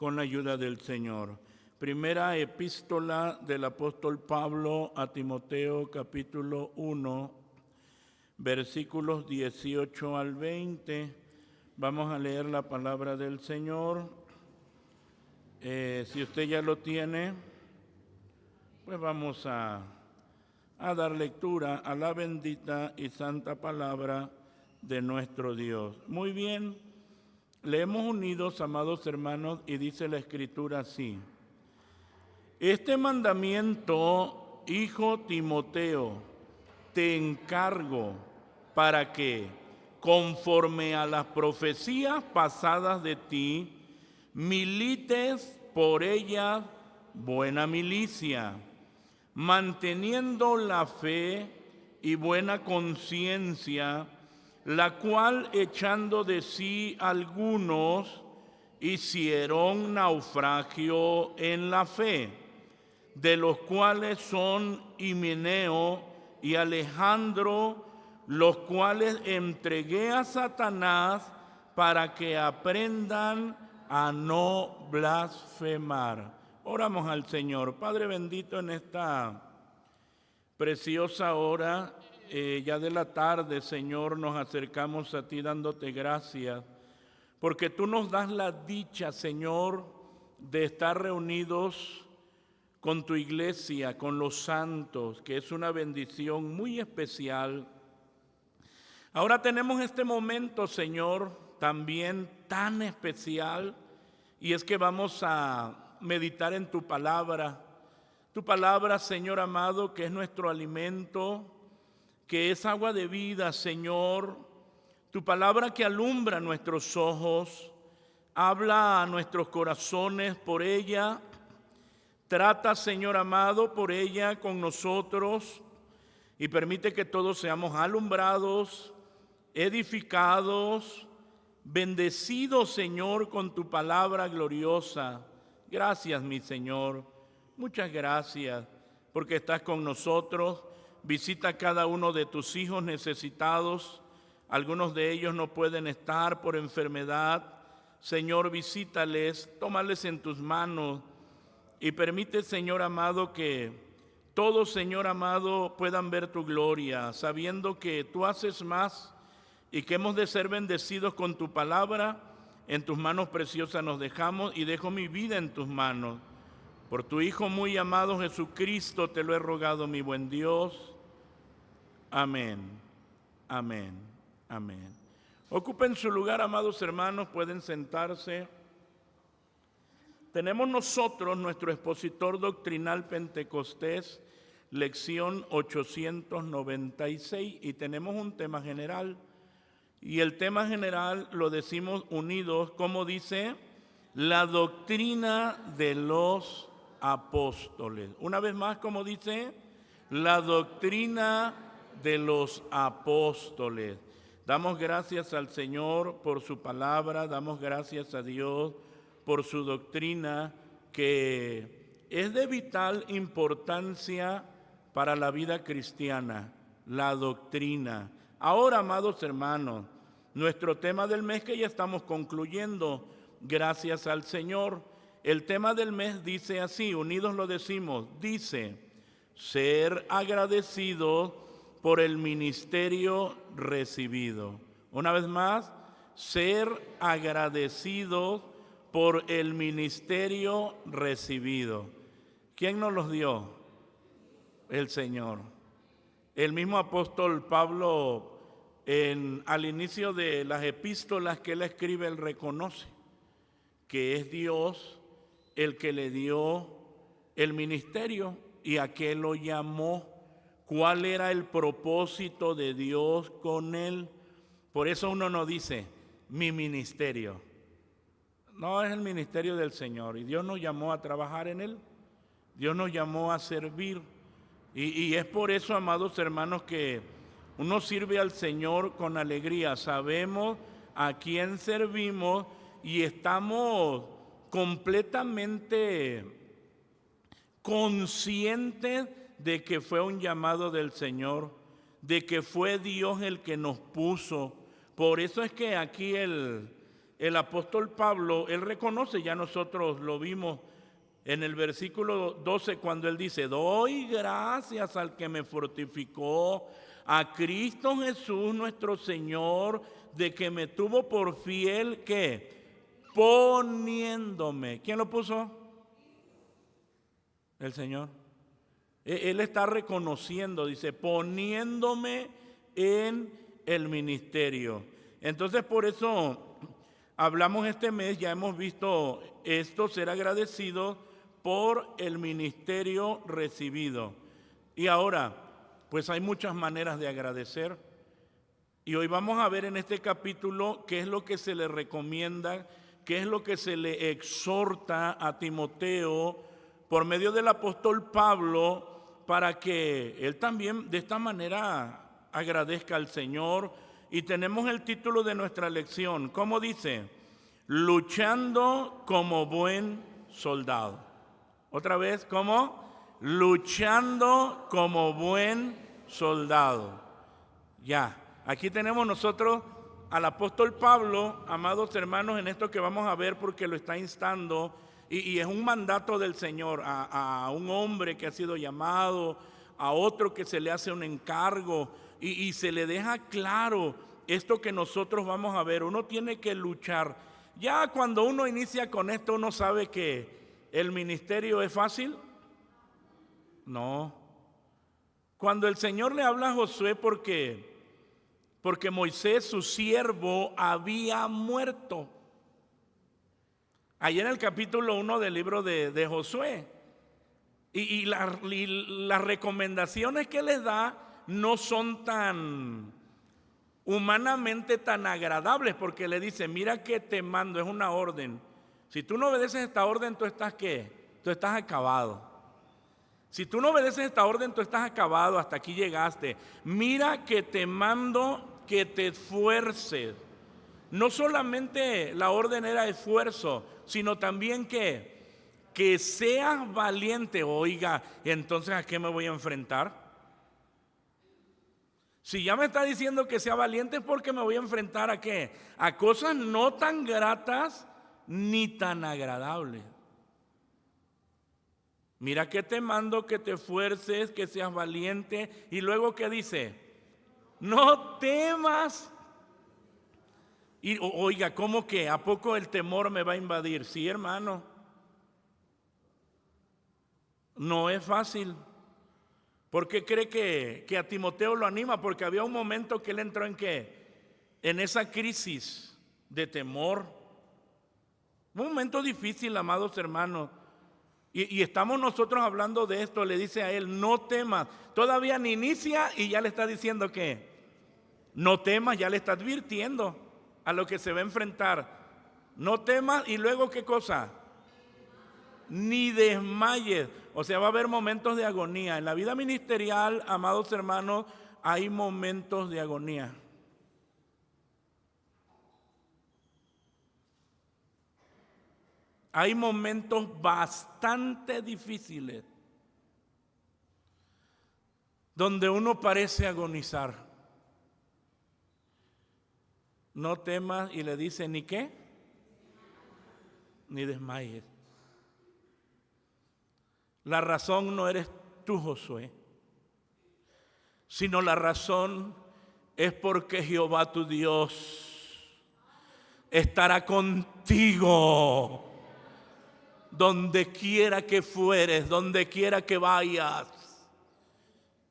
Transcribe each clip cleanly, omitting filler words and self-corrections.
con la ayuda del Señor. Primera epístola del apóstol Pablo a Timoteo, capítulo 1, versículos 18 al 20. Vamos a leer la palabra del Señor. Si usted ya lo tiene, pues vamos a dar lectura a la bendita y santa palabra de nuestro Dios. Muy bien, leemos unidos, amados hermanos, y dice la Escritura así: este mandamiento, hijo Timoteo, te encargo para que, conforme a las profecías pasadas de ti, milites por ella buena milicia, manteniendo la fe y buena conciencia, la cual echando de sí algunos hicieron naufragio en la fe, de los cuales son Himeneo y Alejandro, los cuales entregué a Satanás para que aprendan a no blasfemar. Oramos al Señor. Padre bendito, en esta preciosa hora, ya de la tarde, Señor, nos acercamos a ti dándote gracias, porque tú nos das la dicha, Señor, de estar reunidos con tu iglesia, con los santos, que es una bendición muy especial. Ahora tenemos este momento, Señor, también tan especial, y es que vamos a meditar en tu palabra, Señor amado, que es nuestro alimento, que es agua de vida, Señor, tu palabra que alumbra nuestros ojos, habla a nuestros corazones por ella, trata, Señor amado, por ella con nosotros, y permite que todos seamos alumbrados, edificados, bendecidos, Señor, con tu palabra gloriosa. Gracias, mi Señor, muchas gracias, porque estás con nosotros. Visita a cada uno de tus hijos necesitados. Algunos de ellos no pueden estar por enfermedad. Señor, visítales, tómales en tus manos y permite, Señor amado, que todos, Señor amado, puedan ver tu gloria, sabiendo que tú haces más y que hemos de ser bendecidos con tu palabra. En tus manos preciosas nos dejamos y dejo mi vida en tus manos. Por tu Hijo muy amado Jesucristo te lo he rogado, mi buen Dios. Amén, amén, amén. Ocupen su lugar, amados hermanos, pueden sentarse. Tenemos nosotros nuestro expositor doctrinal Pentecostés, lección 896, y tenemos un tema general. Y el tema general lo decimos unidos, como dice, la doctrina de los apóstoles. Una vez más, como dice, la doctrina de los apóstoles. Damos gracias al Señor por su palabra, damos gracias a Dios por su doctrina, que es de vital importancia para la vida cristiana, la doctrina. Ahora, amados hermanos, nuestro tema del mes, que ya estamos concluyendo, gracias al Señor. El tema del mes dice así, unidos lo decimos, dice: ser agradecidos por el ministerio recibido. Una vez más, ser agradecidos por el ministerio recibido. ¿Quién nos los dio? El Señor. El mismo apóstol Pablo, al inicio de las epístolas que él escribe, él reconoce que es Dios el que le dio el ministerio y a qué lo llamó, cuál era el propósito de Dios con él. Por eso uno no dice mi ministerio. No, es el ministerio del Señor, y Dios nos llamó a trabajar en él. Dios nos llamó a servir. Y es por eso, amados hermanos, que uno sirve al Señor con alegría. Sabemos a quién servimos y estamos completamente conscientes de que fue un llamado del Señor, de que fue Dios el que nos puso. Por eso es que aquí el el apóstol Pablo, él reconoce, ya nosotros lo vimos en el versículo 12 cuando él dice: doy gracias al que me fortificó, a Cristo Jesús nuestro Señor, de que me tuvo por fiel, ¿qué? Poniéndome. ¿Quién lo puso? El Señor. Él está reconociendo, dice, poniéndome en el ministerio. Entonces, por eso hablamos este mes, ya hemos visto esto, ser agradecido por el ministerio recibido. Y ahora, pues hay muchas maneras de agradecer. Y hoy vamos a ver en este capítulo qué es lo que se le recomienda, qué es lo que se le exhorta a Timoteo por medio del apóstol Pablo, para que él también de esta manera agradezca al Señor. Y tenemos el título de nuestra lección, ¿cómo dice? Luchando como buen soldado. Otra vez, ¿cómo? Luchando como buen soldado. Ya, aquí tenemos nosotros al apóstol Pablo, amados hermanos, en esto que vamos a ver, porque lo está instando. Y es un mandato del Señor a un hombre que ha sido llamado, a otro que se le hace un encargo, y se le deja claro esto que nosotros vamos a ver. Uno tiene que luchar. Ya cuando uno inicia con esto, uno sabe que el ministerio es fácil. No. Cuando el Señor le habla a Josué porque Moisés, su siervo, había muerto. Ahí en el capítulo 1 del libro de Josué. Y las recomendaciones que les da no son tan humanamente tan agradables, porque le dice: mira que te mando, es una orden. Si tú no obedeces esta orden, ¿tú estás qué? Tú estás acabado. Si tú no obedeces esta orden, tú estás acabado, hasta aquí llegaste. Mira que te mando que te esfuerces. No solamente la orden era esfuerzo, sino también que seas valiente. Oiga, entonces ¿a qué me voy a enfrentar? Si ya me está diciendo que sea valiente, es porque me voy a enfrentar ¿a qué? A cosas no tan gratas ni tan agradables. Mira que te mando que te esfuerces, que seas valiente. Y luego ¿qué dice? No temas. Y oiga, ¿cómo que? ¿A poco el temor me va a invadir? Sí, hermano. No es fácil. ¿Por qué cree que a Timoteo lo anima? Porque había un momento que él entró en ¿qué? En esa crisis de temor. Un momento difícil, amados hermanos. Y estamos nosotros hablando de esto. Le dice a él: no temas. Todavía ni inicia y ya le está diciendo que no temas, ya le está advirtiendo a lo que se va a enfrentar. No temas. Y luego ¿qué cosa? Ni desmayes. O sea, va a haber momentos de agonía. En la vida ministerial, amados hermanos, hay momentos de agonía. Hay momentos bastante difíciles donde uno parece agonizar. No temas, y le dice: ¿ni qué? Ni desmayes. La razón no eres tú, Josué, sino la razón es porque Jehová tu Dios estará contigo donde quiera que fueres, donde quiera que vayas.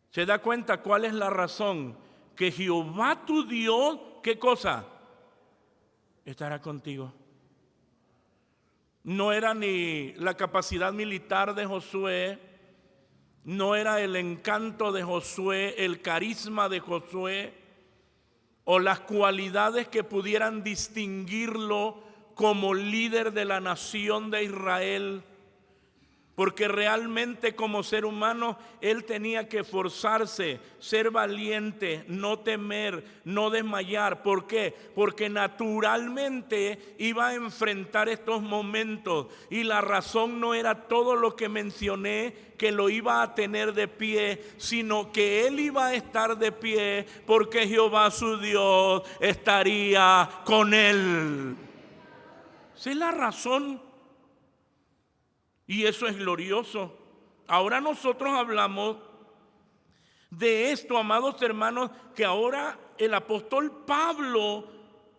¿Se da cuenta cuál es la razón? Que Jehová tu Dios, ¿qué cosa? Estará contigo. No era ni la capacidad militar de Josué, no era el encanto de Josué, el carisma de Josué, o las cualidades que pudieran distinguirlo como líder de la nación de Israel, porque realmente como ser humano él tenía que esforzarse, ser valiente, no temer, no desmayar. ¿Por qué? Porque naturalmente iba a enfrentar estos momentos, y la razón no era todo lo que mencioné que lo iba a tener de pie, sino que él iba a estar de pie porque Jehová su Dios estaría con él. Esa es la razón. Y eso es glorioso. Ahora nosotros hablamos de esto, amados hermanos, que ahora el apóstol Pablo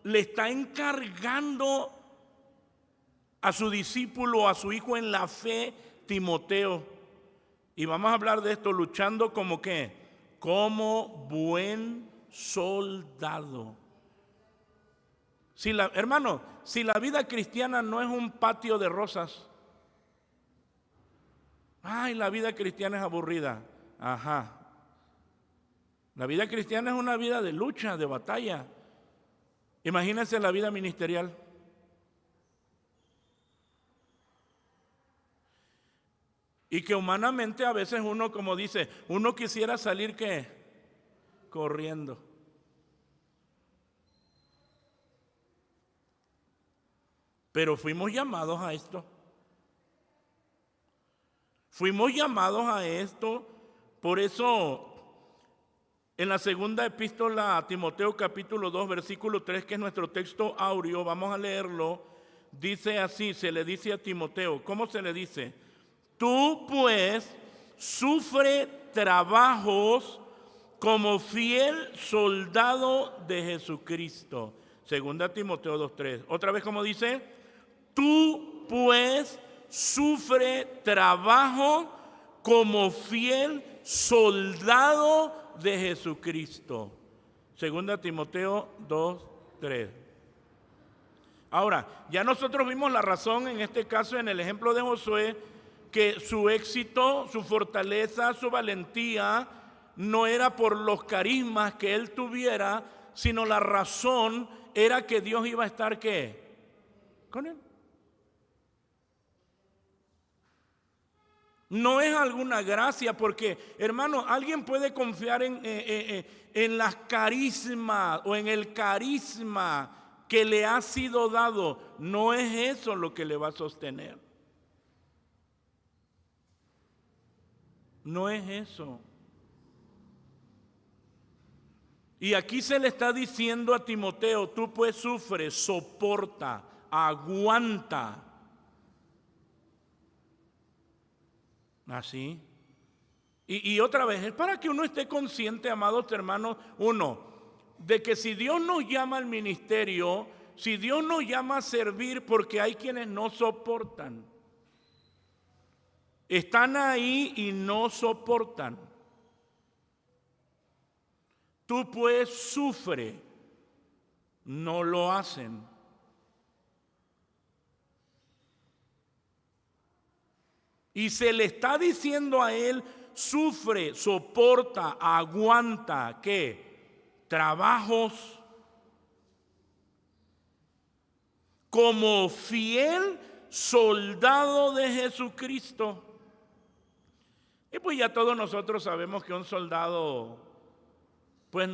le está encargando a su discípulo, a su hijo en la fe, Timoteo. Y vamos a hablar de esto, luchando como ¿qué? Como buen soldado. Hermano, si la vida cristiana no es un patio de rosas, ay, la vida cristiana es aburrida. Ajá. La vida cristiana es una vida de lucha, de batalla. Imagínense la vida ministerial. Y que humanamente a veces uno, como dice, uno quisiera salir ¿qué? Corriendo. Pero fuimos llamados a esto. Fuimos llamados a esto. Por eso, en la segunda epístola a Timoteo capítulo 2, versículo 3, que es nuestro texto áureo, vamos a leerlo, dice así, se le dice a Timoteo. ¿Cómo se le dice? Tú pues sufre trabajos como fiel soldado de Jesucristo. Segunda Timoteo 2:3. Otra vez, como dice, tú pues sufre trabajo como fiel soldado de Jesucristo. Segunda Timoteo 2:3. Ahora, ya nosotros vimos la razón en este caso, en el ejemplo de Josué, que su éxito, su fortaleza, su valentía no era por los carismas que él tuviera, sino la razón era que Dios iba a estar ¿qué? Con él. No es alguna gracia, porque, hermano, alguien puede confiar en las carismas o en el carisma que le ha sido dado. No es eso lo que le va a sostener. No es eso. Y aquí se le está diciendo a Timoteo, tú pues sufres, soporta, aguanta. Así. Y otra vez, es para que uno esté consciente, amados hermanos, uno, de que si Dios nos llama al ministerio, si Dios nos llama a servir, porque hay quienes no soportan. Están ahí y no soportan. Tú pues sufre, no lo hacen. Y se le está diciendo a él, sufre, soporta, aguanta, ¿qué? Trabajos como fiel soldado de Jesucristo. Y pues ya todos nosotros sabemos que un soldado pues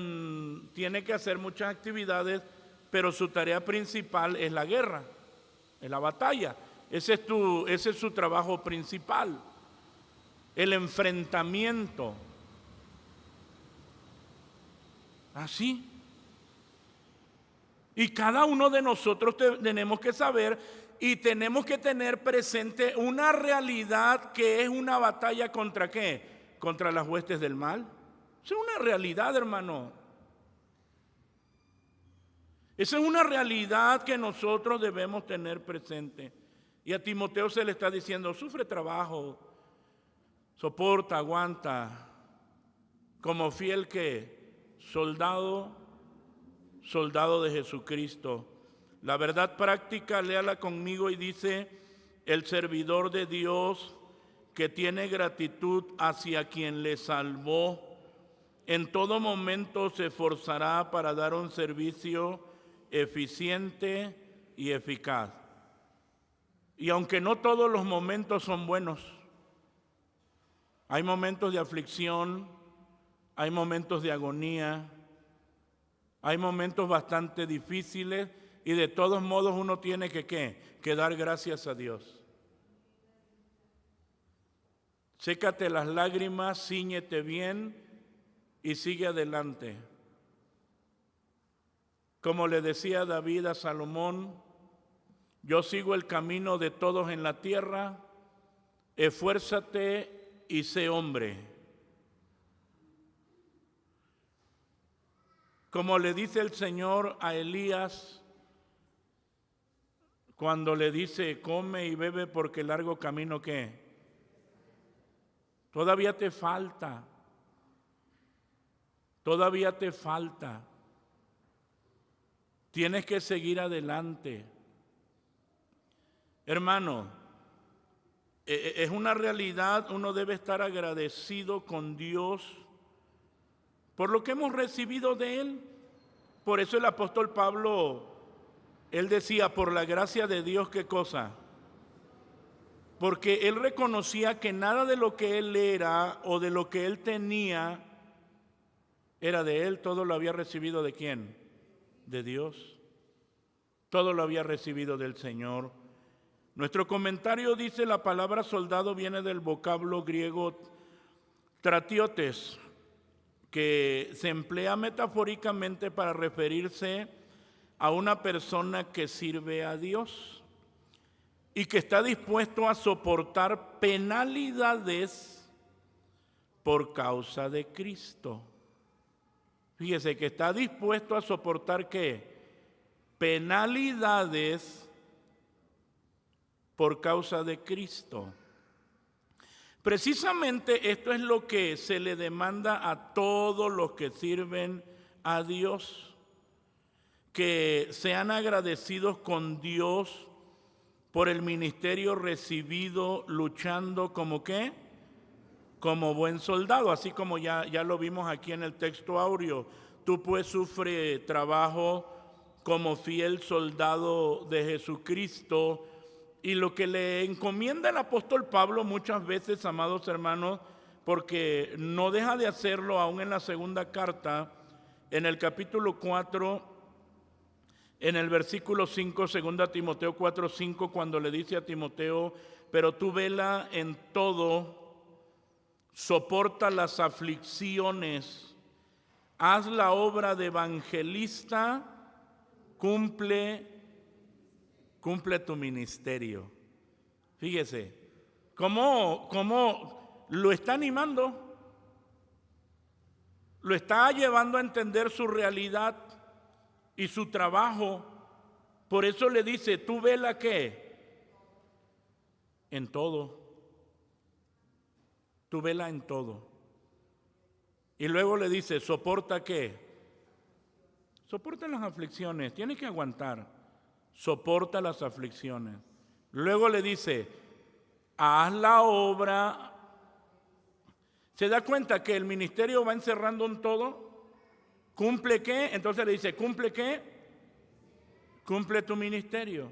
tiene que hacer muchas actividades, pero su tarea principal es la guerra, es la batalla. Ese es su trabajo principal, el enfrentamiento. Así. Y cada uno de nosotros tenemos que saber y tenemos que tener presente una realidad que es una batalla ¿contra qué? Contra las huestes del mal. Esa es una realidad, hermano. Esa es una realidad que nosotros debemos tener presente. Y a Timoteo se le está diciendo, sufre trabajo, soporta, aguanta, como fiel que soldado de Jesucristo. La verdad práctica, léala conmigo y dice, el servidor de Dios que tiene gratitud hacia quien le salvó, en todo momento se esforzará para dar un servicio eficiente y eficaz. Y aunque no todos los momentos son buenos, hay momentos de aflicción, hay momentos de agonía, hay momentos bastante difíciles y de todos modos uno tiene que dar gracias a Dios. Sécate las lágrimas, cíñete bien y sigue adelante. Como le decía David a Salomón, yo sigo el camino de todos en la tierra, esfuérzate y sé hombre. Como le dice el Señor a Elías cuando le dice, come y bebe porque largo camino, ¿qué? Todavía te falta. Todavía te falta. Tienes que seguir adelante. Hermano, es una realidad, uno debe estar agradecido con Dios por lo que hemos recibido de Él. Por eso el apóstol Pablo, él decía, por la gracia de Dios, ¿qué cosa? Porque él reconocía que nada de lo que él era o de lo que él tenía era de él, todo lo había recibido ¿de quién? De Dios. Todo lo había recibido del Señor. Nuestro comentario dice, la palabra soldado viene del vocablo griego stratiotes, que se emplea metafóricamente para referirse a una persona que sirve a Dios y que está dispuesto a soportar penalidades por causa de Cristo. Fíjese que está dispuesto a soportar ¿qué? Penalidades por causa de Cristo. Precisamente esto es lo que se le demanda a todos los que sirven a Dios, que sean agradecidos con Dios por el ministerio recibido, luchando como ¿qué? Como buen soldado, así como ya lo vimos aquí en el texto áureo. Tú pues sufre trabajo como fiel soldado de Jesucristo. Y lo que le encomienda el apóstol Pablo muchas veces, amados hermanos, porque no deja de hacerlo aún en la segunda carta, en el capítulo 4, en el versículo 5, 2 Timoteo 4, 5, cuando le dice a Timoteo, pero tú vela en todo, soporta las aflicciones, haz la obra de evangelista, cumple tu ministerio. Fíjese, cómo lo está animando, lo está llevando a entender su realidad y su trabajo. Por eso le dice, tú vela ¿qué? En todo. Tú vela en todo. Y luego le dice, ¿soporta qué? Soporta las aflicciones, tiene que aguantar. Soporta las aflicciones. Luego le dice, haz la obra. ¿Se da cuenta que el ministerio va encerrando en todo? ¿Cumple qué? Entonces le dice, ¿cumple qué? Cumple tu ministerio.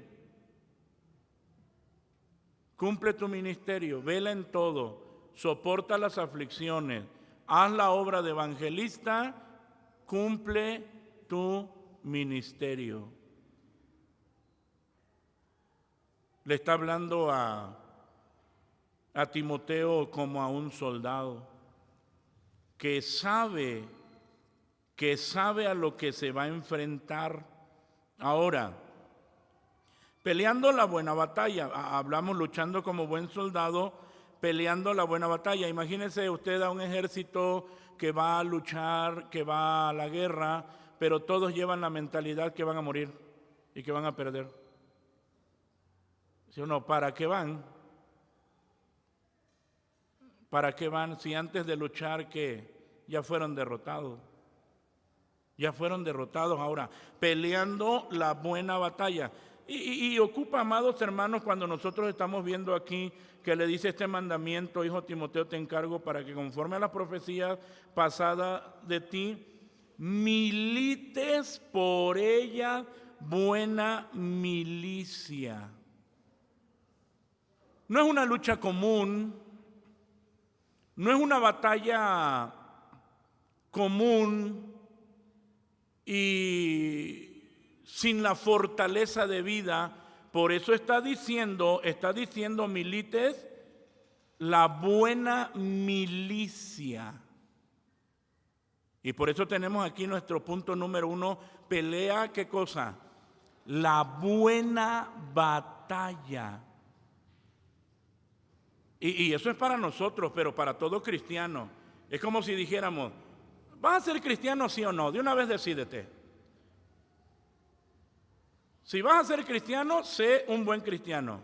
Cumple tu ministerio, vela en todo, soporta las aflicciones, haz la obra de evangelista, cumple tu ministerio. Le está hablando a Timoteo como a un soldado que sabe a lo que se va a enfrentar. Ahora, peleando la buena batalla, hablamos luchando como buen soldado, peleando la buena batalla. Imagínese usted a un ejército que va a luchar, que va a la guerra, pero todos llevan la mentalidad que van a morir y que van a perder. ¿Sí o no? ¿Para qué van? ¿Para qué van si antes de luchar que ya fueron derrotados? Ya fueron derrotados ahora, peleando la buena batalla. Y ocupa, amados hermanos, cuando nosotros estamos viendo aquí que le dice este mandamiento, hijo Timoteo, te encargo para que conforme a la profecía pasada de ti, milites por ella buena milicia. No es una lucha común, no es una batalla común y sin la fortaleza de vida. Por eso está diciendo milites la buena milicia. Y por eso tenemos aquí nuestro punto número 1, pelea, ¿qué cosa? la buena batalla. Y eso es para nosotros, pero para todo cristiano. Es como si dijéramos, ¿vas a ser cristiano sí o no? De una vez decídete. Si vas a ser cristiano, sé un buen cristiano.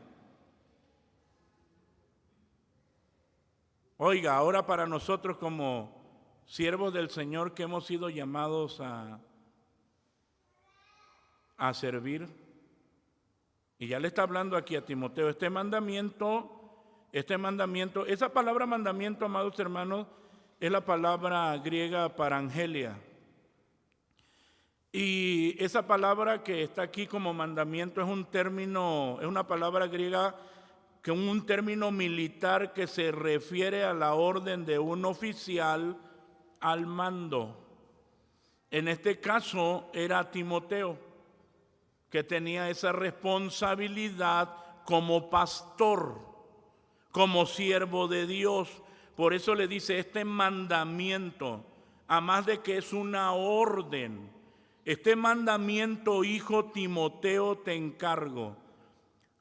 Oiga, ahora para nosotros como siervos del Señor que hemos sido llamados a servir, y ya le está hablando aquí a Timoteo, este mandamiento, esa palabra mandamiento, amados hermanos, es la palabra griega parangelia. Y esa palabra que está aquí como mandamiento es una palabra griega que es un término militar que se refiere a la orden de un oficial al mando. En este caso era Timoteo, que tenía esa responsabilidad como pastor, como siervo de Dios. Por eso le dice este mandamiento, a más de que es una orden. Este mandamiento, hijo Timoteo, te encargo.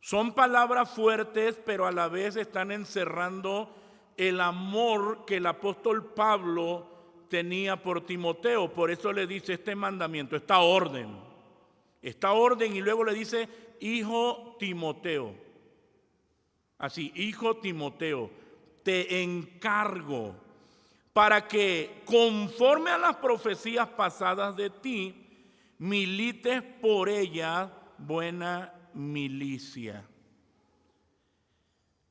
Son palabras fuertes, pero a la vez están encerrando el amor que el apóstol Pablo tenía por Timoteo. Por eso le dice este mandamiento, esta orden, y luego le dice, hijo Timoteo. Así, hijo Timoteo, te encargo para que, conforme a las profecías pasadas de ti, milites por ella buena milicia.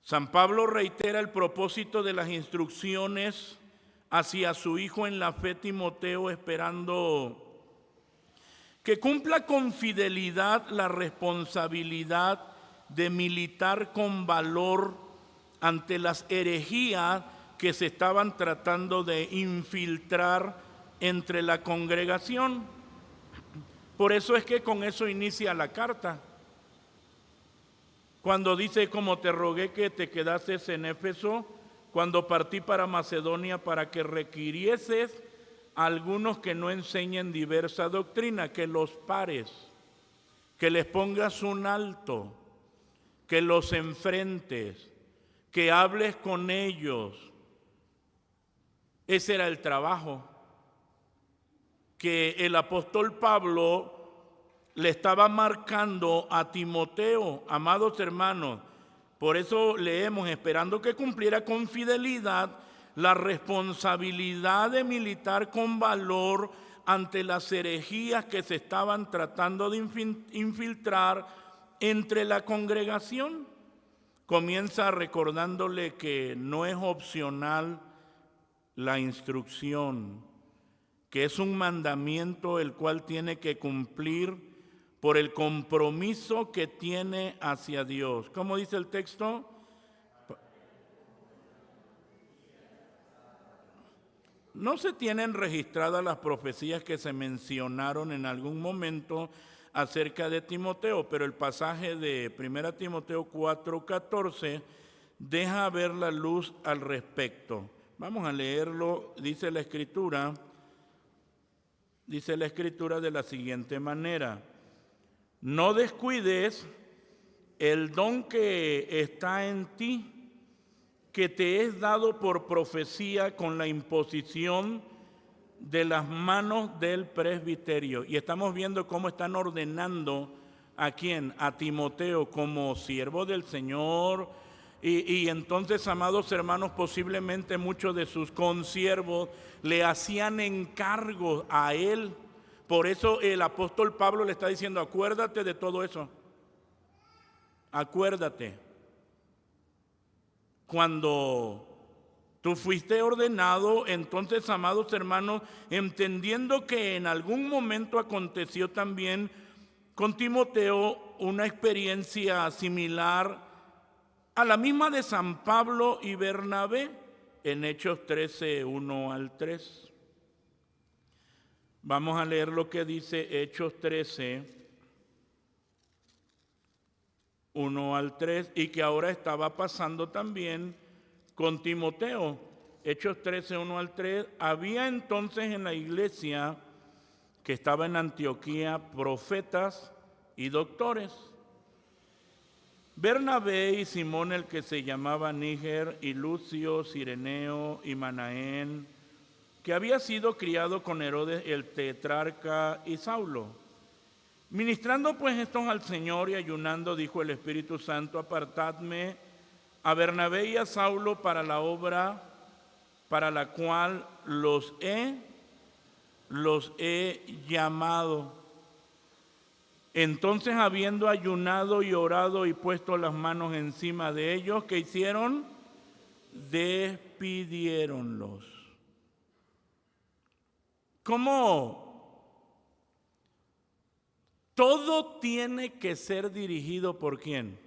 San Pablo reitera el propósito de las instrucciones hacia su hijo en la fe Timoteo, esperando que cumpla con fidelidad la responsabilidad de militar con valor ante las herejías que se estaban tratando de infiltrar entre la congregación. Por eso es que con eso inicia la carta. Cuando dice, como te rogué que te quedases en Éfeso, cuando partí para Macedonia para que requirieses a algunos que no enseñen diversa doctrina, que los pares, que les pongas un alto, que los enfrentes, que hables con ellos. Ese era el trabajo que el apóstol Pablo le estaba marcando a Timoteo, amados hermanos. Por eso leemos, esperando que cumpliera con fidelidad la responsabilidad de militar con valor ante las herejías que se estaban tratando de infiltrar entre la congregación. Comienza recordándole que no es opcional la instrucción, que es un mandamiento el cual tiene que cumplir por el compromiso que tiene hacia Dios. ¿Cómo dice el texto? No se tienen registradas las profecías que se mencionaron en algún momento acerca de Timoteo, pero el pasaje de 1 Timoteo 4:14 deja ver la luz al respecto. Vamos a leerlo. Dice la Escritura de la siguiente manera: no descuides el don que está en ti, que te es dado por profecía con la imposición de las manos del presbiterio. Y estamos viendo cómo están ordenando a quién, a Timoteo como siervo del Señor. Y entonces, amados hermanos, posiblemente muchos de sus consiervos le hacían encargos a él. Por eso el apóstol Pablo le está diciendo, acuérdate de todo eso. Acuérdate. Cuando tú fuiste ordenado, entonces, amados hermanos, entendiendo que en algún momento aconteció también con Timoteo una experiencia similar a la misma de San Pablo y Bernabé, en Hechos 13, 1 al 3. Vamos a leer lo que dice Hechos 13, 1 al 3, y que ahora estaba pasando también con Timoteo. Hechos 13, 1 al 3. Había entonces en la iglesia que estaba en Antioquía profetas y doctores. Bernabé y Simón, el que se llamaba Níger, y Lucio, Cireneo y Manaén, que había sido criado con Herodes el tetrarca, y Saulo. Ministrando pues estos al Señor y ayunando, dijo el Espíritu Santo: apartadme a Bernabé y a Saulo para la obra para la cual los he llamado. Entonces, habiendo ayunado y orado y puesto las manos encima de ellos, ¿qué hicieron? Despidiéronlos. ¿Cómo? Todo tiene que ser dirigido ¿por quién?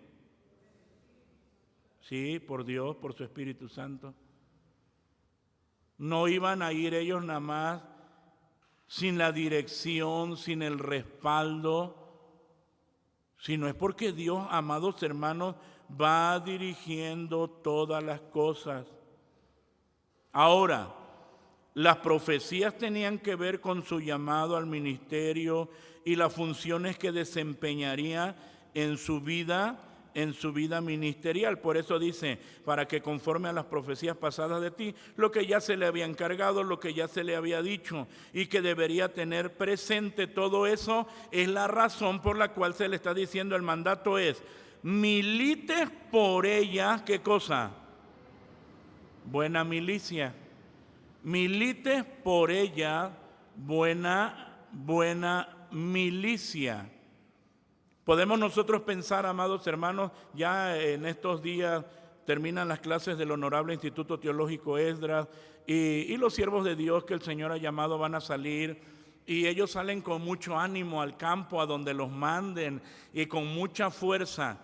Sí, por Dios, por su Espíritu Santo. No iban a ir ellos nada más sin la dirección, sin el respaldo, sino es porque Dios, amados hermanos, va dirigiendo todas las cosas. Ahora, las profecías tenían que ver con su llamado al ministerio y las funciones que desempeñaría en su vida ministerial. Por eso dice, para que conforme a las profecías pasadas de ti, lo que ya se le había encargado, lo que ya se le había dicho y que debería tener presente, todo eso es la razón por la cual se le está diciendo el mandato es, milites por ella, ¿qué cosa? Buena milicia. Milites por ella, buena milicia. Podemos nosotros pensar, amados hermanos, ya en estos días terminan las clases del Honorable Instituto Teológico Esdras y los siervos de Dios que el Señor ha llamado van a salir y ellos salen con mucho ánimo al campo a donde los manden y con mucha fuerza.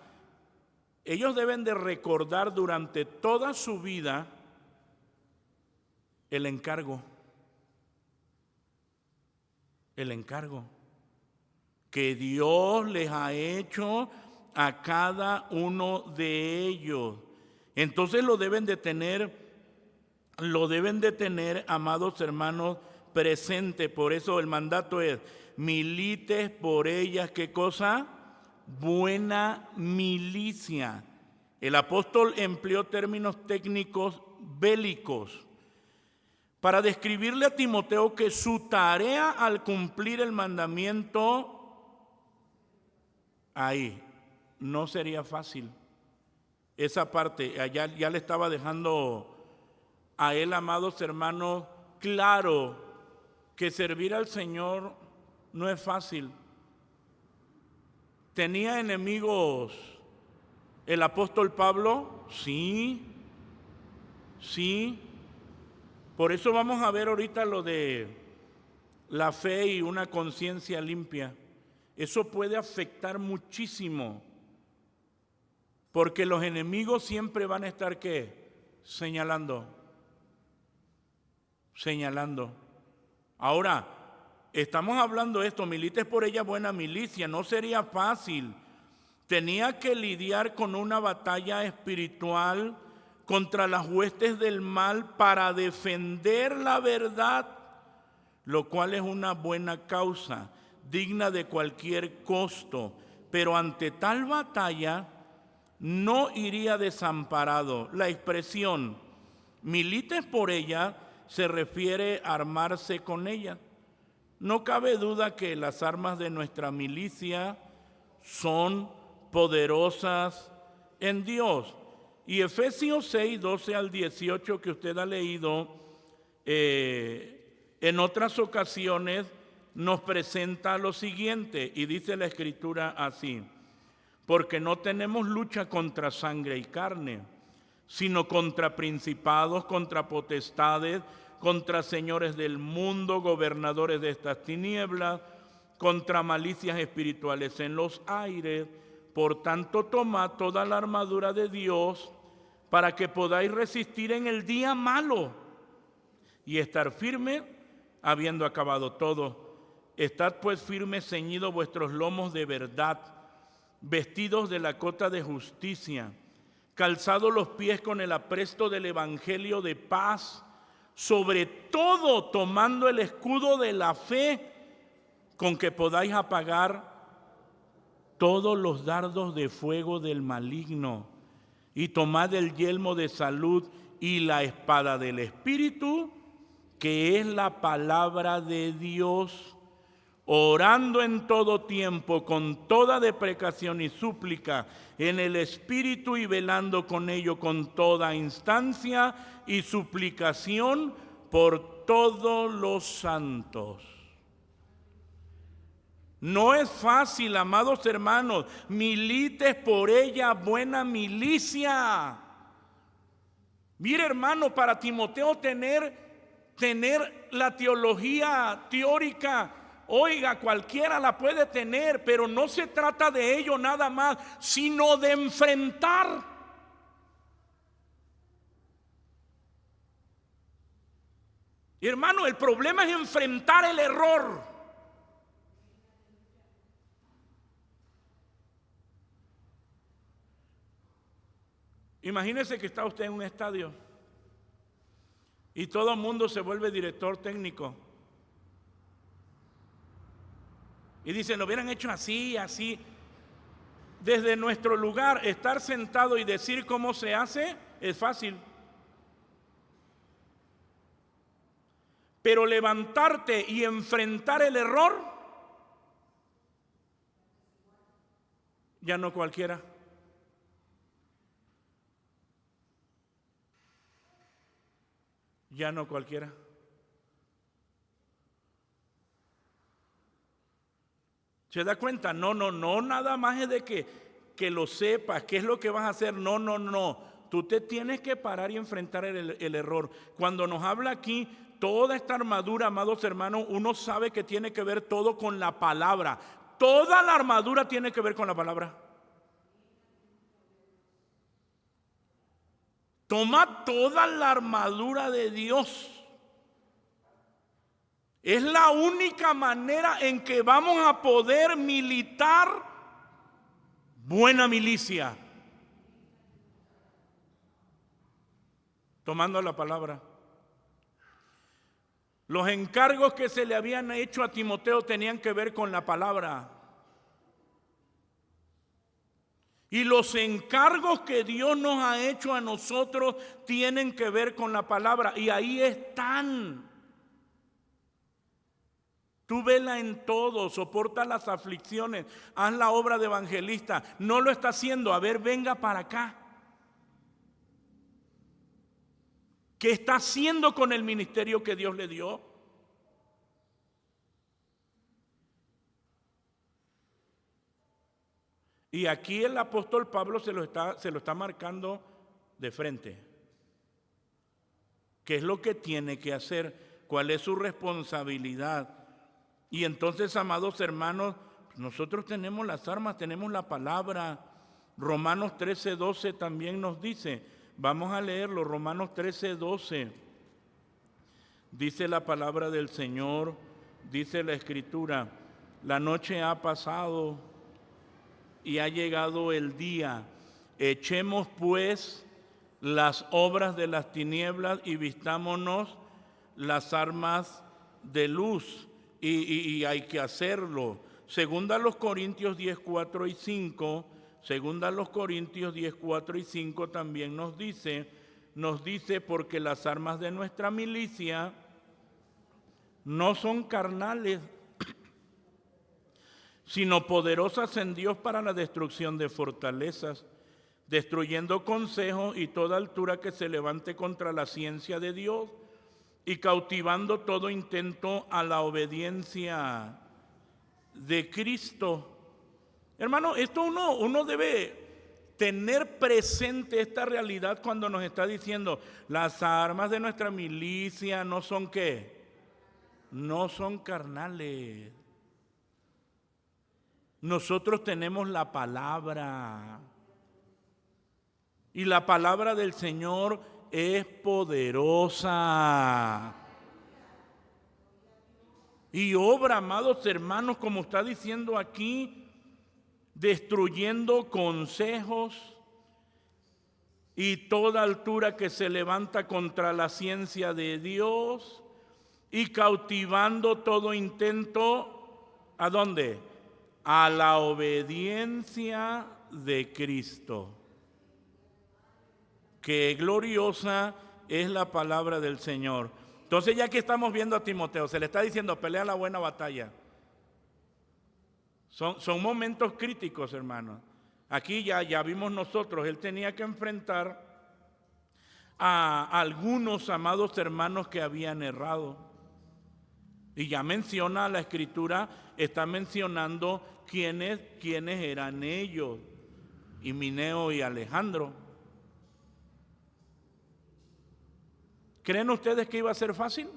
Ellos deben de recordar durante toda su vida el encargo que Dios les ha hecho a cada uno de ellos. Entonces lo deben de tener, amados hermanos, presente. Por eso el mandato es, milites por ellas, ¿qué cosa? Buena milicia. El apóstol empleó términos técnicos bélicos para describirle a Timoteo que su tarea al cumplir el mandamiento ahí no sería fácil. Esa parte allá ya le estaba dejando a él, amados hermanos, claro que servir al Señor no es fácil. ¿Tenía enemigos el apóstol Pablo? Sí. Por eso vamos a ver ahorita lo de la fe y una conciencia limpia. Eso puede afectar muchísimo, porque los enemigos siempre van a estar, ¿qué? Señalando. Ahora, estamos hablando de esto, milites por ella buena milicia, no sería fácil. Tenía que lidiar con una batalla espiritual contra las huestes del mal para defender la verdad, lo cual es una buena causa, digna de cualquier costo, pero ante tal batalla no iría desamparado. La expresión milites por ella se refiere a armarse con ella. No cabe duda que las armas de nuestra milicia son poderosas en Dios. Y Efesios 6, 12 al 18 que usted ha leído en otras ocasiones nos presenta lo siguiente, y dice la Escritura así: porque no tenemos lucha contra sangre y carne, sino contra principados, contra potestades, contra señores del mundo, gobernadores de estas tinieblas, contra malicias espirituales en los aires. Por tanto, tomad toda la armadura de Dios para que podáis resistir en el día malo y estar firme habiendo acabado todo. Estad pues firmes, ceñidos vuestros lomos de verdad, vestidos de la cota de justicia, calzados los pies con el apresto del evangelio de paz, sobre todo tomando el escudo de la fe, con que podáis apagar todos los dardos de fuego del maligno, y tomad el yelmo de salud y la espada del Espíritu, que es la palabra de Dios, orando en todo tiempo con toda deprecación y súplica en el Espíritu, y velando con ello con toda instancia y suplicación por todos los santos. No es fácil, amados hermanos. Milites por ella buena milicia. Mire, hermano, para Timoteo tener la teología teórica, oiga, cualquiera la puede tener, pero no se trata de ello nada más, sino de enfrentar. Hermano, el problema es enfrentar el error. Imagínese que está usted en un estadio y todo el mundo se vuelve director técnico y dice, lo hubieran hecho así, así. Desde nuestro lugar, estar sentado y decir cómo se hace es fácil, pero levantarte y enfrentar el error, ya no cualquiera. Ya no cualquiera. ¿Se da cuenta? No, nada más es de que lo sepas, qué es lo que vas a hacer. No. Tú te tienes que parar y enfrentar el error. Cuando nos habla aquí, toda esta armadura, amados hermanos, uno sabe que tiene que ver todo con la palabra. Toda la armadura tiene que ver con la palabra. Toma toda la armadura de Dios. Es la única manera en que vamos a poder militar buena milicia. Tomando la palabra. Los encargos que se le habían hecho a Timoteo tenían que ver con la palabra. Y los encargos que Dios nos ha hecho a nosotros tienen que ver con la palabra. Y ahí están. Tú vela en todo, soporta las aflicciones, haz la obra de evangelista. No lo está haciendo, a ver, venga para acá. ¿Qué está haciendo con el ministerio que Dios le dio? Y aquí el apóstol Pablo se lo está marcando de frente. ¿Qué es lo que tiene que hacer? ¿Cuál es su responsabilidad? Y entonces, amados hermanos, nosotros tenemos las armas, tenemos la palabra. Romanos 13:12 también nos dice, vamos a leerlo, Romanos 13:12. Dice la palabra del Señor, dice la Escritura, la noche ha pasado y ha llegado el día. Echemos pues las obras de las tinieblas y vistámonos las armas de luz. Y hay que hacerlo. Segunda a los Corintios 10:4 y 5, segunda a los Corintios 10:4 y 5 también nos dice, porque las armas de nuestra milicia no son carnales, sino poderosas en Dios para la destrucción de fortalezas, destruyendo consejos y toda altura que se levante contra la ciencia de Dios, y cautivando todo intento a la obediencia de Cristo. Hermano, esto uno debe tener presente esta realidad cuando nos está diciendo, las armas de nuestra milicia no son ¿qué? No son carnales. Nosotros tenemos la palabra. Y la palabra del Señor es poderosa. Y obra, amados hermanos, como está diciendo aquí, destruyendo consejos y toda altura que se levanta contra la ciencia de Dios, y cautivando todo intento, ¿a dónde? a la obediencia de Cristo. Qué gloriosa es la palabra del Señor. Entonces, ya que estamos viendo a Timoteo, se le está diciendo, pelea la buena batalla. Son momentos críticos, hermanos. Aquí ya vimos nosotros, él tenía que enfrentar a algunos amados hermanos que habían errado. Y ya menciona la Escritura, está mencionando quiénes eran ellos, Himeneo y Alejandro. ¿Creen ustedes que iba a ser fácil?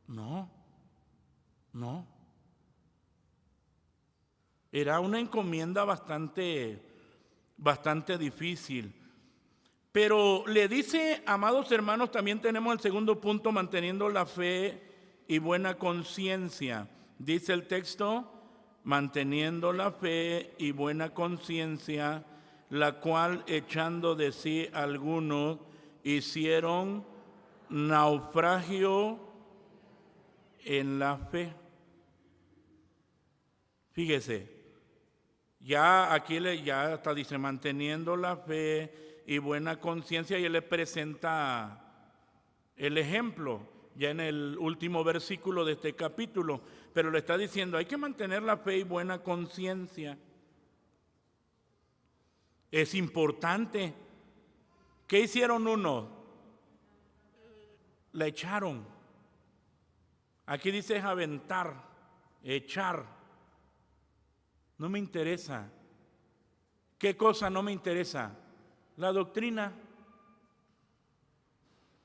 No. Era una encomienda bastante difícil. Pero le dice, amados hermanos, también tenemos el segundo punto, manteniendo la fe y buena conciencia. Dice el texto, manteniendo la fe y buena conciencia, la cual echando de sí algunos hicieron naufragio en la fe. Fíjese, ya aquí ya está, dice, manteniendo la fe y buena conciencia, y él le presenta el ejemplo ya en el último versículo de este capítulo, pero le está diciendo, hay que mantener la fe y buena conciencia. Es importante. ¿Qué hicieron unos? La echaron. Aquí dice es aventar, echar. No me interesa. ¿Qué cosa no me interesa? La doctrina.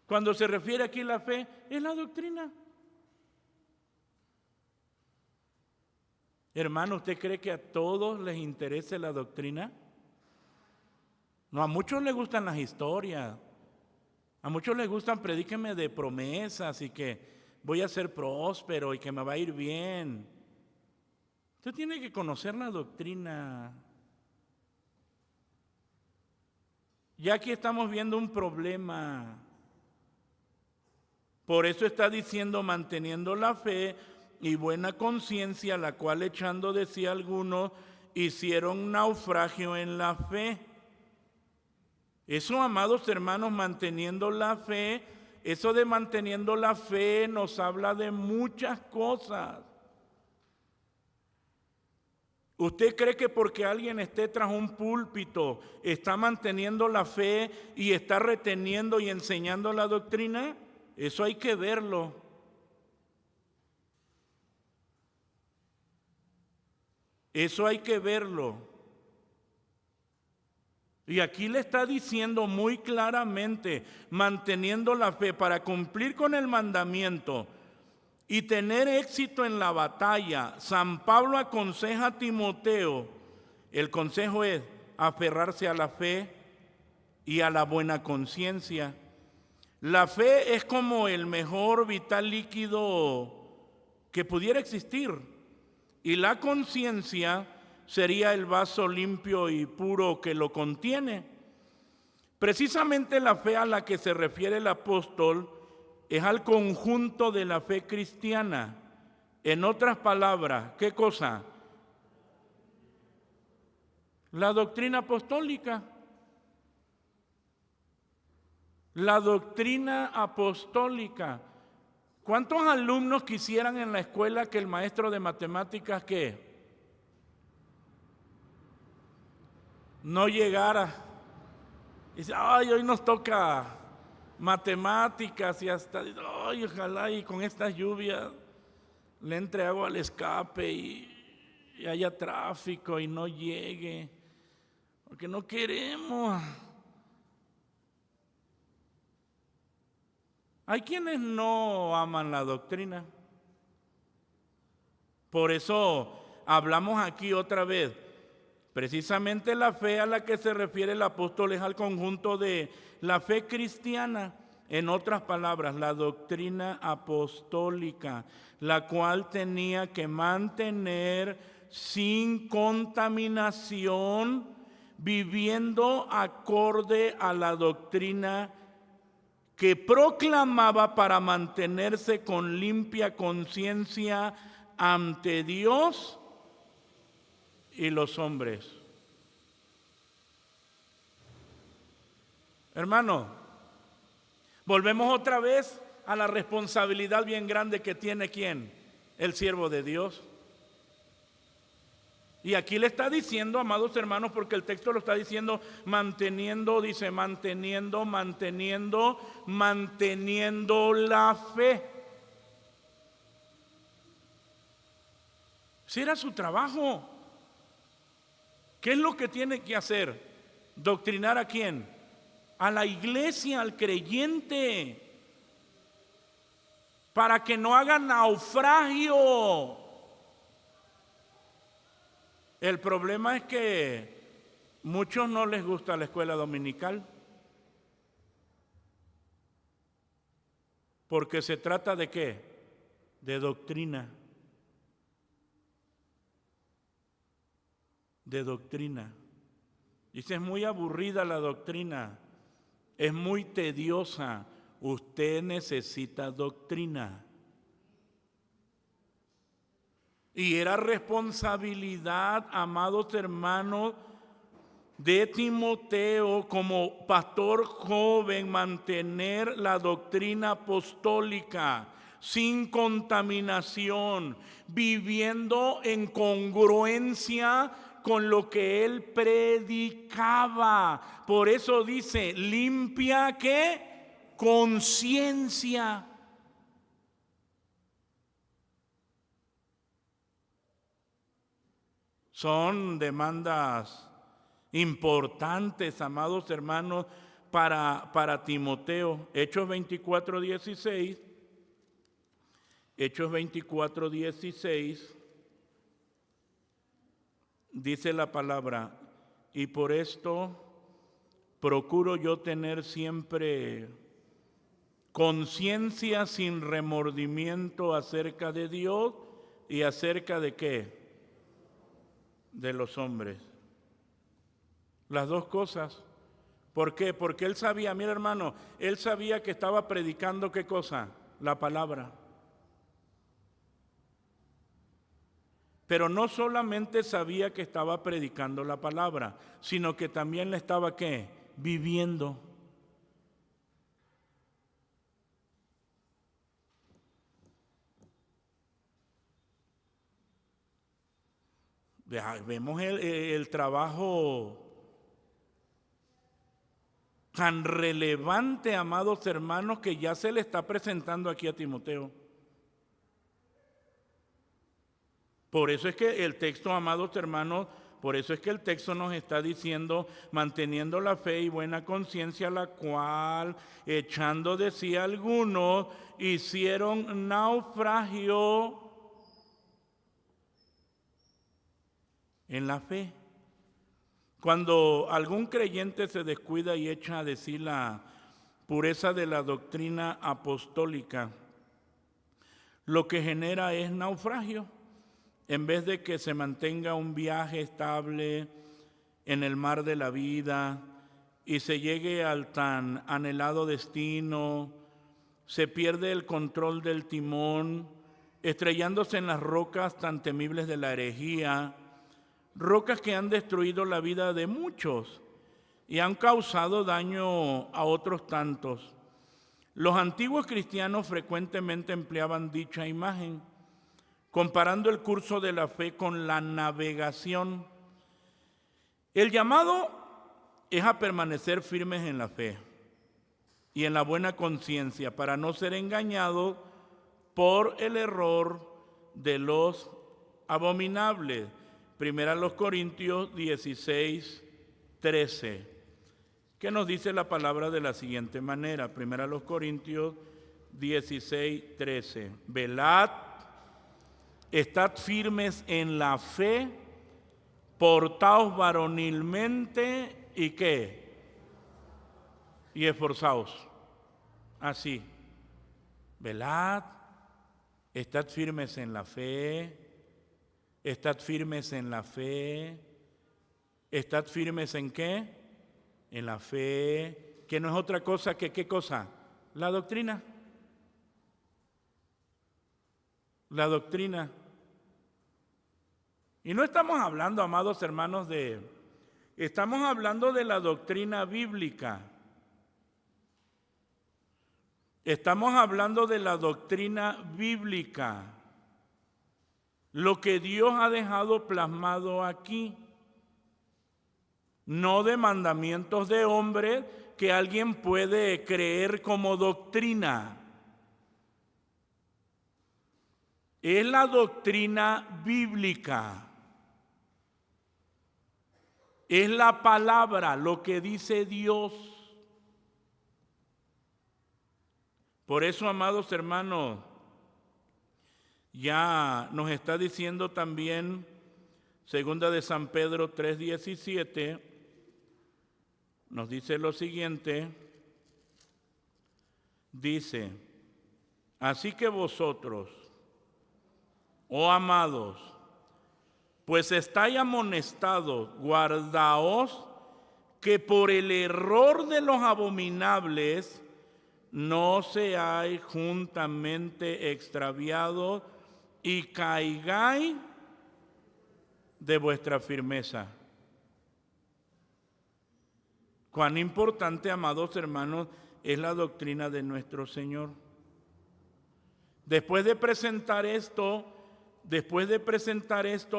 Cuando se refiere aquí a la fe, es la doctrina. Hermano, ¿usted cree que a todos les interese la doctrina? No, a muchos les gustan las historias. A muchos les gustan, predíqueme de promesas y que voy a ser próspero y que me va a ir bien. Usted tiene que conocer la doctrina. Ya aquí estamos viendo un problema. Por eso está diciendo, manteniendo la fe y buena conciencia, la cual echando de sí algunos hicieron naufragio en la fe. Eso, amados hermanos, manteniendo la fe, eso de manteniendo la fe nos habla de muchas cosas. ¿Usted cree que porque alguien esté tras un púlpito está manteniendo la fe y está reteniendo y enseñando la doctrina? Eso hay que verlo. Eso hay que verlo. Y aquí le está diciendo muy claramente, manteniendo la fe para cumplir con el mandamiento y tener éxito en la batalla. San Pablo aconseja a Timoteo, el consejo es aferrarse a la fe y a la buena conciencia. La fe es como el mejor vital líquido que pudiera existir, y la conciencia sería el vaso limpio y puro que lo contiene. Precisamente la fe a la que se refiere el apóstol es al conjunto de la fe cristiana. En otras palabras, ¿qué cosa? La doctrina apostólica. La doctrina apostólica. ¿Cuántos alumnos quisieran en la escuela que el maestro de matemáticas no llegara? Dice, ay, hoy nos toca matemáticas y hasta, ay, ojalá y con estas lluvias le entre agua al escape y haya tráfico y no llegue, porque no queremos. Hay quienes no aman la doctrina. Por eso hablamos aquí otra vez. Precisamente la fe a la que se refiere el apóstol es al conjunto de la fe cristiana. En otras palabras, la doctrina apostólica, la cual tenía que mantener sin contaminación, viviendo acorde a la doctrina que proclamaba para mantenerse con limpia conciencia ante Dios y los hombres. Hermano, volvemos otra vez a la responsabilidad bien grande que tiene ¿quién? El siervo de Dios. Y aquí le está diciendo, amados hermanos, porque el texto lo está diciendo, manteniendo la fe. Ese era su trabajo. ¿Qué es lo que tiene que hacer? ¿Doctrinar a quién? A la iglesia, al creyente, para que no haga naufragio. El problema es que muchos no les gusta la escuela dominical, porque se trata de ¿qué? De doctrina. De doctrina. Dice, es muy aburrida la doctrina, es muy tediosa. Usted necesita doctrina. Y era responsabilidad, amados hermanos, de Timoteo como pastor joven mantener la doctrina apostólica sin contaminación, viviendo en congruencia con lo que él predicaba. Por eso dice, limpia ¿qué? Conciencia. Son demandas importantes, amados hermanos, para Timoteo. Hechos 24:16. Hechos 24:16. Dice la palabra, y por esto procuro yo tener siempre conciencia sin remordimiento acerca de Dios y acerca de ¿qué? De los hombres. Las dos cosas. ¿Por qué? Porque él sabía, mira hermano, él sabía que estaba predicando ¿qué cosa? La palabra. Pero no solamente sabía que estaba predicando la palabra, sino que también la estaba ¿qué? Viviendo. Vemos el trabajo tan relevante, amados hermanos, que ya se le está presentando aquí a Timoteo. Por eso es que el texto, amados hermanos, por eso es que el texto nos está diciendo, manteniendo la fe y buena conciencia, la cual, echando de sí algunos, hicieron naufragio en la fe. Cuando algún creyente se descuida y echa de sí la pureza de la doctrina apostólica, lo que genera es naufragio. En vez de que se mantenga un viaje estable en el mar de la vida y se llegue al tan anhelado destino, se pierde el control del timón, estrellándose en las rocas tan temibles de la herejía, rocas que han destruido la vida de muchos y han causado daño a otros tantos. Los antiguos cristianos frecuentemente empleaban dicha imagen, comparando el curso de la fe con la navegación. El llamado es a permanecer firmes en la fe y en la buena conciencia para no ser engañados por el error de los abominables. Primera a los Corintios 16:13. ¿Qué nos dice la palabra de la siguiente manera? Primera a los Corintios 16:13. Velad, estad firmes en la fe, portaos varonilmente y ¿qué? Y esforzaos. Así. Velad, estad firmes en la fe, estad firmes en la fe, estad firmes en ¿qué? En la fe, que no es otra cosa que ¿qué cosa? La doctrina. La doctrina. Y no estamos hablando, amados hermanos, estamos hablando de la doctrina bíblica. Estamos hablando de la doctrina bíblica. Lo que Dios ha dejado plasmado aquí. No de mandamientos de hombres que alguien puede creer como doctrina. Es la doctrina bíblica. Es la palabra, lo que dice Dios. Por eso, amados hermanos, ya nos está diciendo también segunda de San Pedro 3:17, nos dice lo siguiente, dice, así que vosotros, oh amados, pues estáis amonestados, guardaos que por el error de los abominables no seáis juntamente extraviados y caigáis de vuestra firmeza. Cuán importante, amados hermanos, es la doctrina de nuestro Señor. Después de presentar esto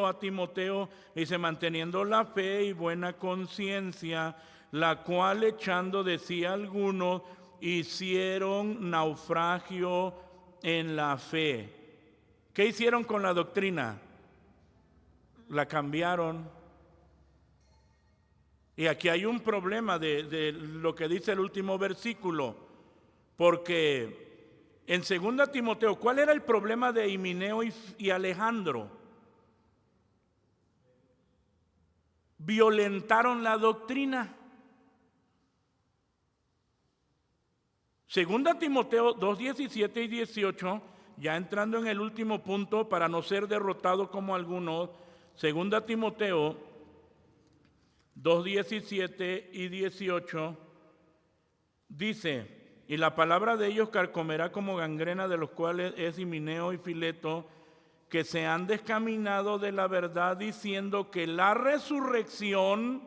a Timoteo, dice, manteniendo la fe y buena conciencia, la cual echando de sí algunos, hicieron naufragio en la fe. ¿Qué hicieron con la doctrina? La cambiaron. Y aquí hay un problema de lo que dice el último versículo, porque en 2 Timoteo, ¿cuál era el problema de Himeneo y Alejandro? Violentaron la doctrina. 2 Timoteo 2:17 y 18, ya entrando en el último punto para no ser derrotado como algunos, 2 Timoteo 2:17 y 18 dice, y la palabra de ellos carcomerá como gangrena, de los cuales es Himeneo y Fileto, que se han descaminado de la verdad, diciendo que la resurrección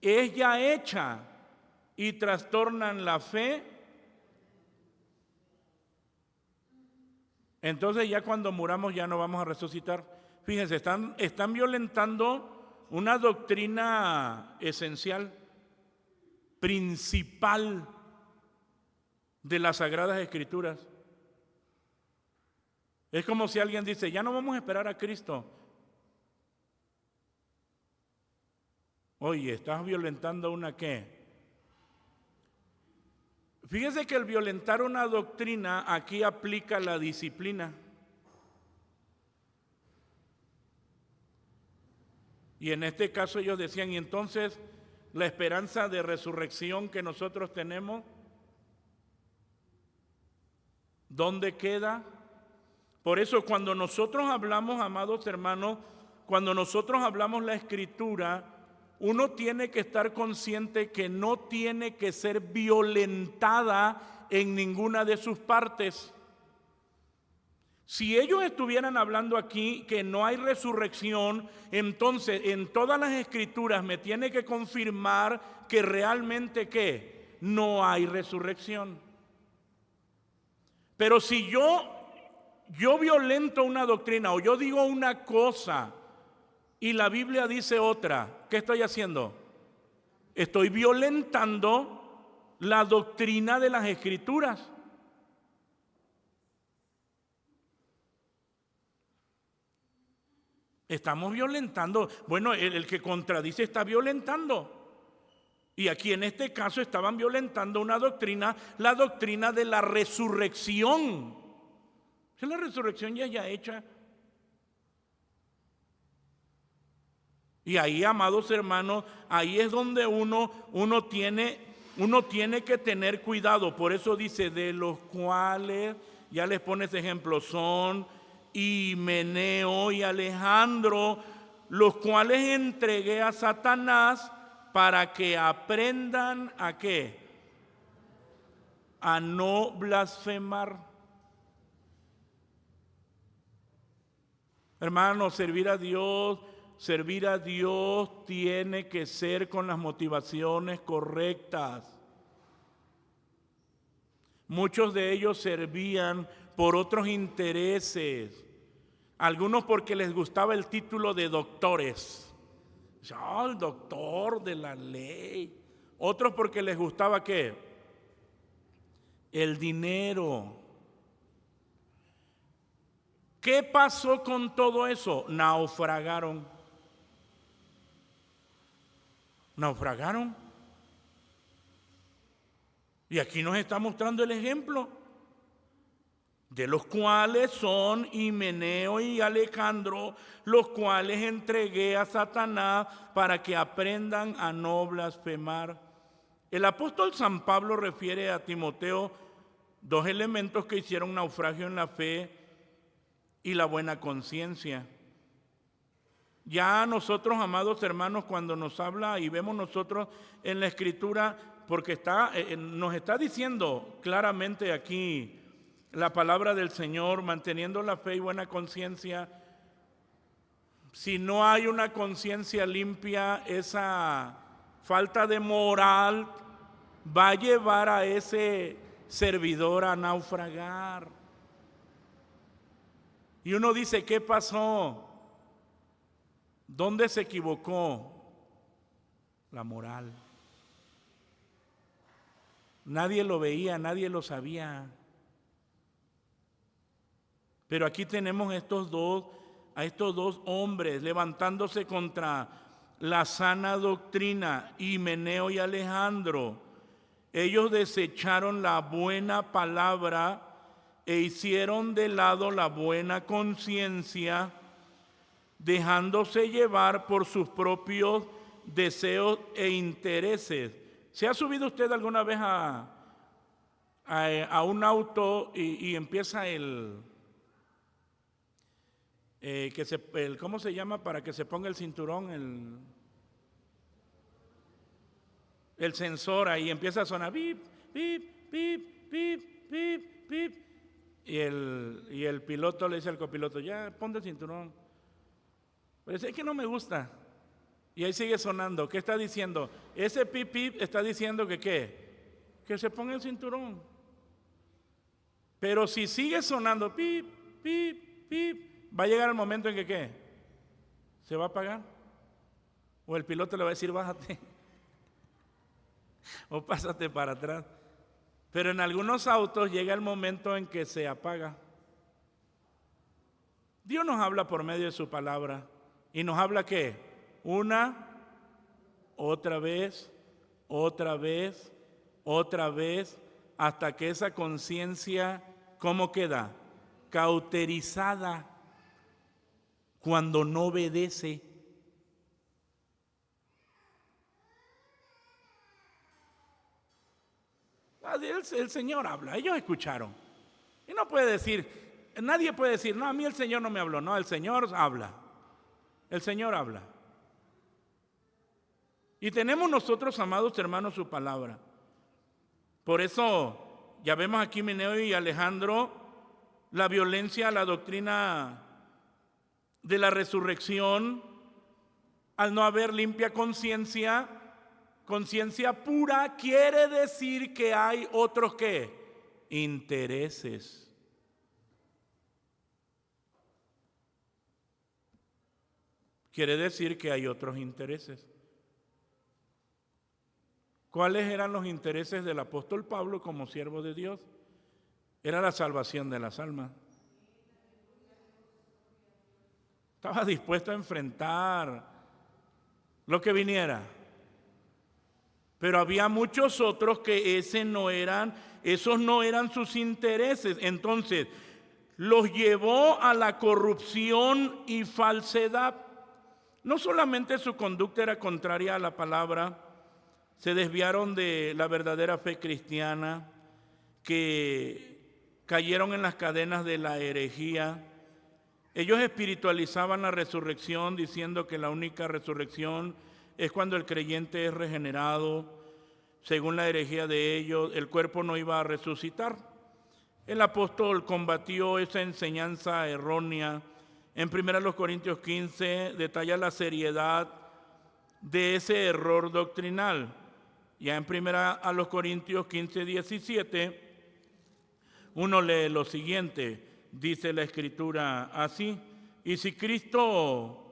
es ya hecha, y trastornan la fe. Entonces ya cuando muramos ya no vamos a resucitar. Fíjense, están violentando una doctrina esencial, principal de las Sagradas Escrituras. Es como si alguien dice, ya no vamos a esperar a Cristo. Oye, ¿estás violentando una qué? Fíjense que el violentar una doctrina aquí aplica la disciplina. Y en este caso ellos decían, y entonces la esperanza de resurrección que nosotros tenemos, ¿dónde queda? Por eso cuando nosotros hablamos, amados hermanos, cuando nosotros hablamos la Escritura, uno tiene que estar consciente que no tiene que ser violentada en ninguna de sus partes. Si ellos estuvieran hablando aquí que no hay resurrección, entonces en todas las Escrituras me tiene que confirmar que realmente ¿qué? No hay resurrección. Pero si yo violento una doctrina o yo digo una cosa y la Biblia dice otra, ¿qué estoy haciendo? Estoy violentando la doctrina de las Escrituras. Estamos violentando. Bueno, el que contradice está violentando. Y aquí en este caso estaban violentando una doctrina, la doctrina de la resurrección. Es la resurrección ya hecha. Y ahí, amados hermanos, ahí es donde uno tiene que tener cuidado. Por eso dice, de los cuales, ya les pone ese ejemplo, son Himeneo y Alejandro, los cuales entregué a Satanás para que aprendan ¿a qué? A no blasfemar. Hermanos, servir a Dios tiene que ser con las motivaciones correctas. Muchos de ellos servían por otros intereses. Algunos porque les gustaba el título de doctores. El doctor de la ley. Otros porque les gustaba ¿qué? El dinero. ¿Qué pasó con todo eso? Naufragaron. Y aquí nos está mostrando el ejemplo, de los cuales son Himeneo y Alejandro, los cuales entregué a Satanás para que aprendan a no blasfemar. El apóstol San Pablo refiere a Timoteo dos elementos que hicieron naufragio en la fe y la buena conciencia. Ya nosotros, amados hermanos, cuando nos habla y vemos nosotros en la Escritura, porque nos está diciendo claramente aquí la palabra del Señor, manteniendo la fe y buena conciencia. Si no hay una conciencia limpia, esa falta de moral va a llevar a ese servidor a naufragar. Y uno dice, ¿qué pasó? ¿Dónde se equivocó? La moral. Nadie lo veía, nadie lo sabía. Pero aquí tenemos a estos dos hombres levantándose contra la sana doctrina, Himeneo y Alejandro. Ellos desecharon la buena palabra e hicieron de lado la buena conciencia, dejándose llevar por sus propios deseos e intereses. ¿Se ha subido usted alguna vez a un auto y empieza ¿cómo se llama para que se ponga el cinturón? El sensor ahí empieza a sonar bip, bip, bip, bip, bip, bip. Y el piloto le dice al copiloto, ya, ponte el cinturón. Pues es que no me gusta. Y ahí sigue sonando. ¿Qué está diciendo? Ese pip, pip está diciendo que ¿qué? Que se ponga el cinturón. Pero si sigue sonando pip, pip, pip, va a llegar el momento en que ¿qué? ¿Se va a apagar? O el piloto le va a decir, bájate. O pásate para atrás. Pero en algunos autos llega el momento en que se apaga. Dios nos habla por medio de su palabra. ¿Y nos habla qué? Una, otra vez, hasta que esa conciencia, ¿cómo queda? Cauterizada cuando no obedece. El Señor habla, ellos escucharon. Y no puede decir, nadie puede decir, no, a mí el Señor no me habló. No, el Señor habla. El Señor habla. Y tenemos nosotros, amados hermanos, su palabra. Por eso, ya vemos aquí Himeneo y Alejandro, la violencia a la doctrina de la resurrección, al no haber limpia conciencia pura, quiere decir que hay otros ¿qué? Intereses. Quiere decir que hay otros intereses. ¿Cuáles eran los intereses del apóstol Pablo como siervo de Dios? Era la salvación de las almas. Estaba dispuesto a enfrentar lo que viniera. Pero había muchos otros que esos no eran sus intereses. Entonces, los llevó a la corrupción y falsedad. No solamente su conducta era contraria a la palabra, se desviaron de la verdadera fe cristiana, que cayeron en las cadenas de la herejía. Ellos espiritualizaban la resurrección diciendo que la única resurrección es cuando el creyente es regenerado. Según la herejía de ellos, el cuerpo no iba a resucitar. El apóstol combatió esa enseñanza errónea En 1 Corintios 15 detalla la seriedad de ese error doctrinal. Ya en 1 Corintios 15, 17, uno lee lo siguiente, dice la Escritura así: y si Cristo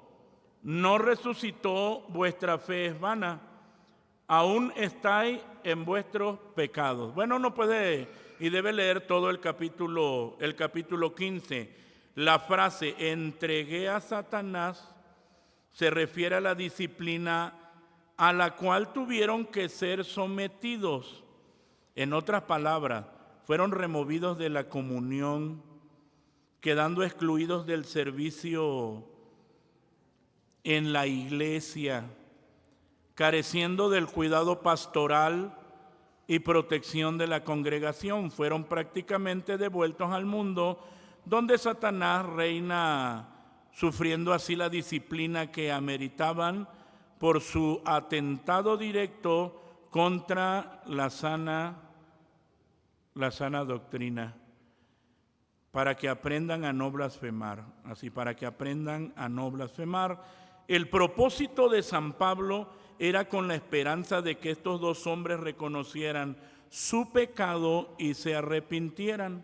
no resucitó, vuestra fe es vana, aún estáis en vuestros pecados. Bueno, uno puede y debe leer todo el capítulo 15. La frase entregué a Satanás se refiere a la disciplina a la cual tuvieron que ser sometidos. En otras palabras, fueron removidos de la comunión, quedando excluidos del servicio en la iglesia, careciendo del cuidado pastoral y protección de la congregación. Fueron prácticamente devueltos al mundo donde Satanás reina, sufriendo así la disciplina que ameritaban por su atentado directo contra la sana doctrina, para que aprendan a no blasfemar. Así, para que aprendan a no blasfemar. El propósito de San Pablo era con la esperanza de que estos dos hombres reconocieran su pecado y se arrepintieran.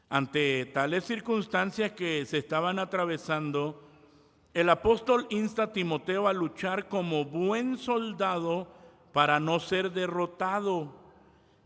Ante tales circunstancias que se estaban atravesando, el apóstol insta a Timoteo a luchar como buen soldado para no ser derrotado.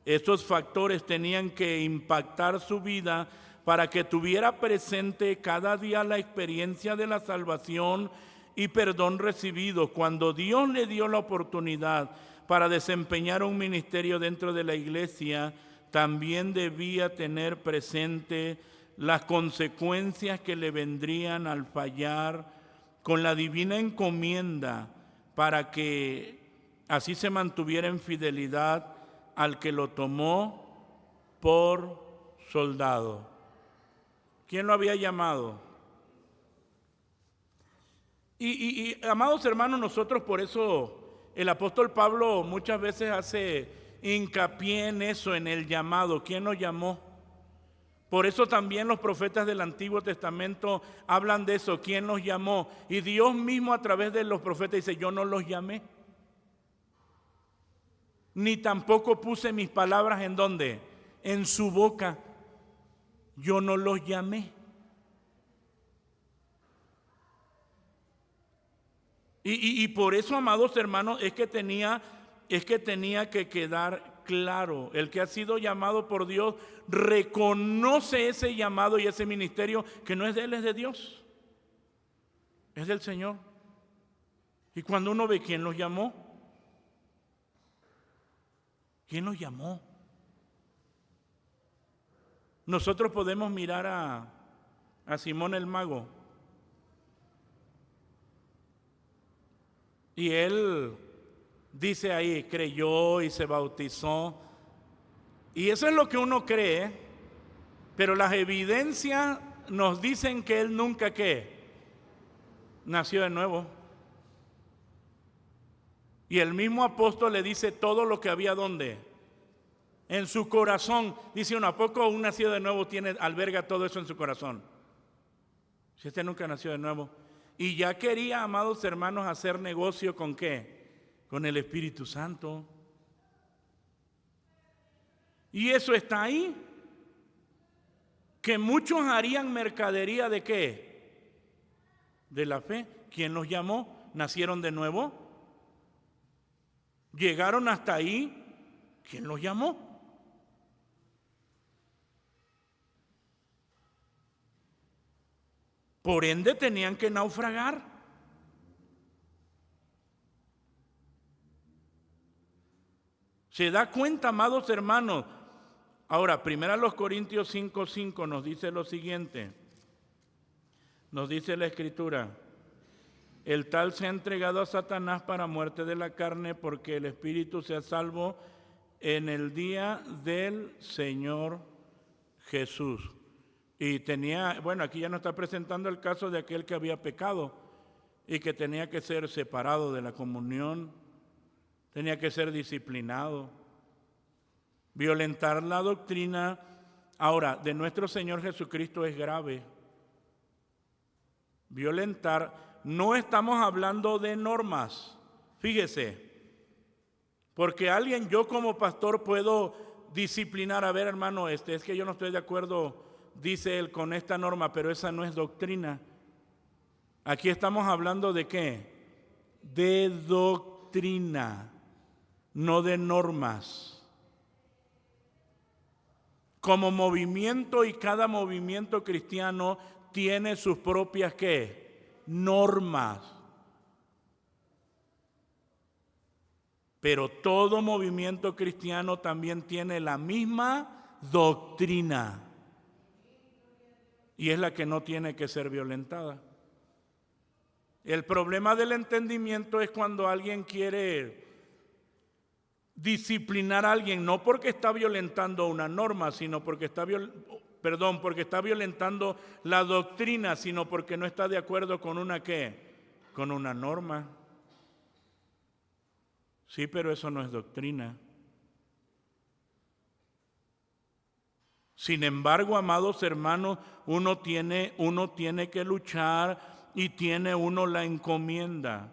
Estos factores tenían que impactar su vida para que tuviera presente cada día la experiencia de la salvación y perdón recibido. Cuando Dios le dio la oportunidad para desempeñar un ministerio dentro de la iglesia, también debía tener presente las consecuencias que le vendrían al fallar con la divina encomienda, para que así se mantuviera en fidelidad al que lo tomó por soldado. ¿Quién lo había llamado? Y amados hermanos, nosotros por eso el apóstol Pablo muchas veces hace hincapié en eso, en el llamado. ¿Quién nos llamó? Por eso también los profetas del Antiguo Testamento hablan de eso. ¿Quién los llamó? Y Dios mismo a través de los profetas dice: yo no los llamé, ni tampoco puse mis palabras ¿en dónde? En su boca. Yo no los llamé. Y por eso, amados hermanos, es que tenía que quedar claro: el que ha sido llamado por Dios reconoce ese llamado y ese ministerio, que no es de él, es de Dios, es del Señor. Y cuando uno ve quién los llamó, ¿quién los llamó? Nosotros podemos mirar a Simón el Mago, y él dice ahí, creyó y se bautizó. Y eso es lo que uno cree, pero las evidencias nos dicen que él nunca nació de nuevo. Y el mismo apóstol le dice todo lo que había ¿dónde? En su corazón. Dice uno: ¿a poco un nacido de nuevo alberga todo eso en su corazón? Si este nunca nació de nuevo. Y ya quería, amados hermanos, hacer negocio ¿con qué? Con el Espíritu Santo. Y eso está ahí. Que muchos harían mercadería ¿de qué? De la fe. ¿Quién los llamó? ¿Nacieron de nuevo? ¿Llegaron hasta ahí? ¿Quién los llamó? Por ende tenían que naufragar. ¿Se da cuenta, amados hermanos? Ahora, 1 Corintios 5:5 nos dice lo siguiente. Nos dice la Escritura: el tal se ha entregado a Satanás para muerte de la carne, porque el espíritu sea salvo en el día del Señor Jesús. Y aquí ya nos está presentando el caso de aquel que había pecado y que tenía que ser separado de la comunión, tenía que ser disciplinado. Violentar la doctrina ahora de nuestro Señor Jesucristo es grave. Violentar, no estamos hablando de normas. Fíjese, porque yo como pastor puedo disciplinar, a ver hermano, es que yo no estoy de acuerdo, dice él, con esta norma, pero esa no es doctrina. Aquí estamos hablando de ¿qué? De doctrina, no de normas. Como movimiento, y cada movimiento cristiano tiene sus propias ¿qué? Normas. Pero todo movimiento cristiano también tiene la misma doctrina. Y es la que no tiene que ser violentada. El problema del entendimiento es cuando alguien quiere disciplinar a alguien, no porque está violentando una norma, sino porque porque está violentando la doctrina, sino porque no está de acuerdo con una ¿qué? Con una norma. Sí, pero eso no es doctrina. Sin embargo, amados hermanos, uno tiene que luchar y tiene uno la encomienda.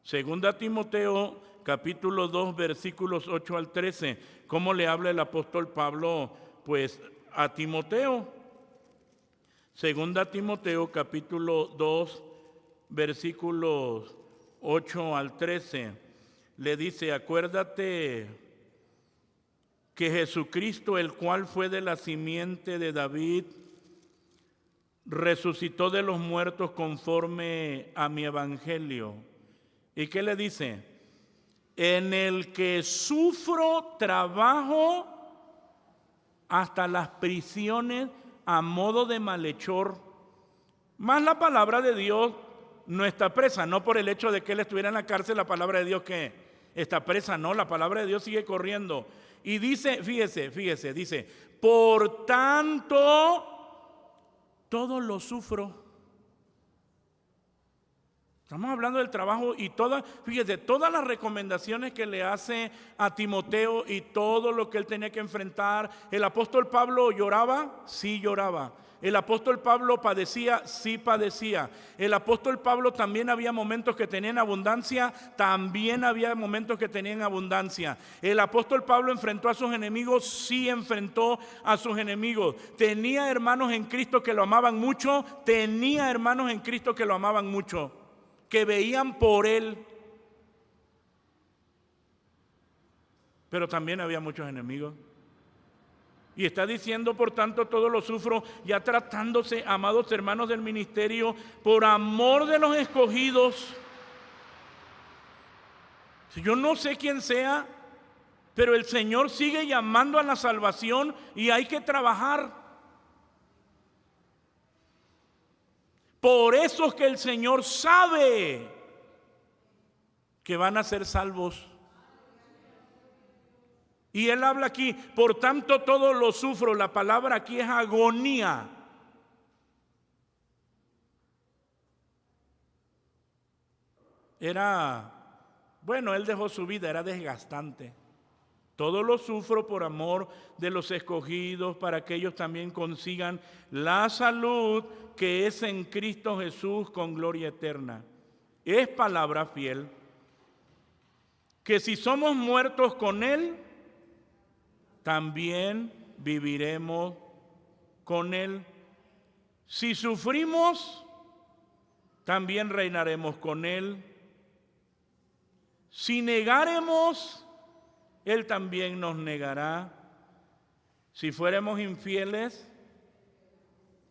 Segunda Timoteo, capítulo 2, versículos 8 al 13. ¿Cómo le habla el apóstol Pablo, pues, a Timoteo? Segunda Timoteo, capítulo 2, versículos 8 al 13. Le dice, acuérdate que Jesucristo, el cual fue de la simiente de David, resucitó de los muertos conforme a mi evangelio. ¿Y qué le dice? En el que sufro trabajo hasta las prisiones a modo de malhechor. Más la palabra de Dios no está presa, no por el hecho de que él estuviera en la cárcel, la palabra de Dios que está presa, no, la palabra de Dios sigue corriendo. Y dice, fíjese, dice, por tanto, todo lo sufro. Estamos hablando del trabajo y todas las recomendaciones que le hace a Timoteo y todo lo que él tenía que enfrentar. ¿El apóstol Pablo lloraba? Sí lloraba. ¿El apóstol Pablo padecía? Sí padecía. ¿El apóstol Pablo también había momentos que tenían abundancia? También había momentos que tenían abundancia. ¿El apóstol Pablo enfrentó a sus enemigos? Sí enfrentó a sus enemigos. ¿Tenía hermanos en Cristo que lo amaban mucho? Tenía hermanos en Cristo que lo amaban mucho, que veían por él. Pero también había muchos enemigos. Y está diciendo, por tanto, todo lo sufro, ya tratándose, amados hermanos del ministerio, por amor de los escogidos. Yo no sé quién sea, pero el Señor sigue llamando a la salvación y hay que trabajar. Por eso es que el Señor sabe que van a ser salvos. Y él habla aquí, por tanto todo lo sufro. La palabra aquí es agonía. Él dejó su vida, era desgastante. Todo lo sufro por amor de los escogidos, para que ellos también consigan la salud que es en Cristo Jesús con gloria eterna. Es palabra fiel, que si somos muertos con Él, también viviremos con Él. Si sufrimos, también reinaremos con Él. Si negaremos, Él también nos negará. Si fuéramos infieles,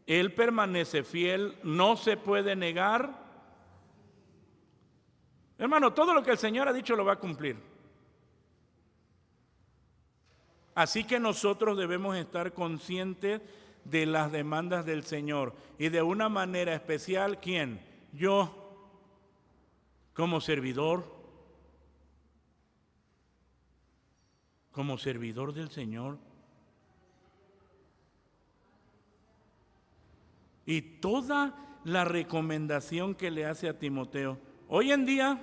Él permanece fiel, no se puede negar. Hermano, todo lo que el Señor ha dicho lo va a cumplir. Así que nosotros debemos estar conscientes de las demandas del Señor. Y de una manera especial, ¿quién? Yo, como servidor del Señor. Y toda la recomendación que le hace a Timoteo. Hoy en día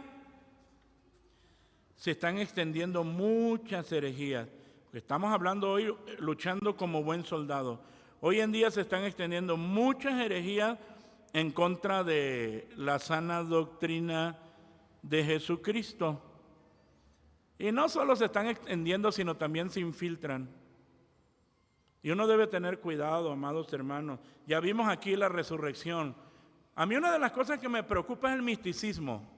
se están extendiendo muchas herejías. Estamos hablando hoy, luchando como buen soldado. Hoy en día se están extendiendo muchas herejías en contra de la sana doctrina de Jesucristo. Y no solo se están extendiendo, sino también se infiltran. Y uno debe tener cuidado, amados hermanos. Ya vimos aquí la resurrección. A mí una de las cosas que me preocupa es el misticismo,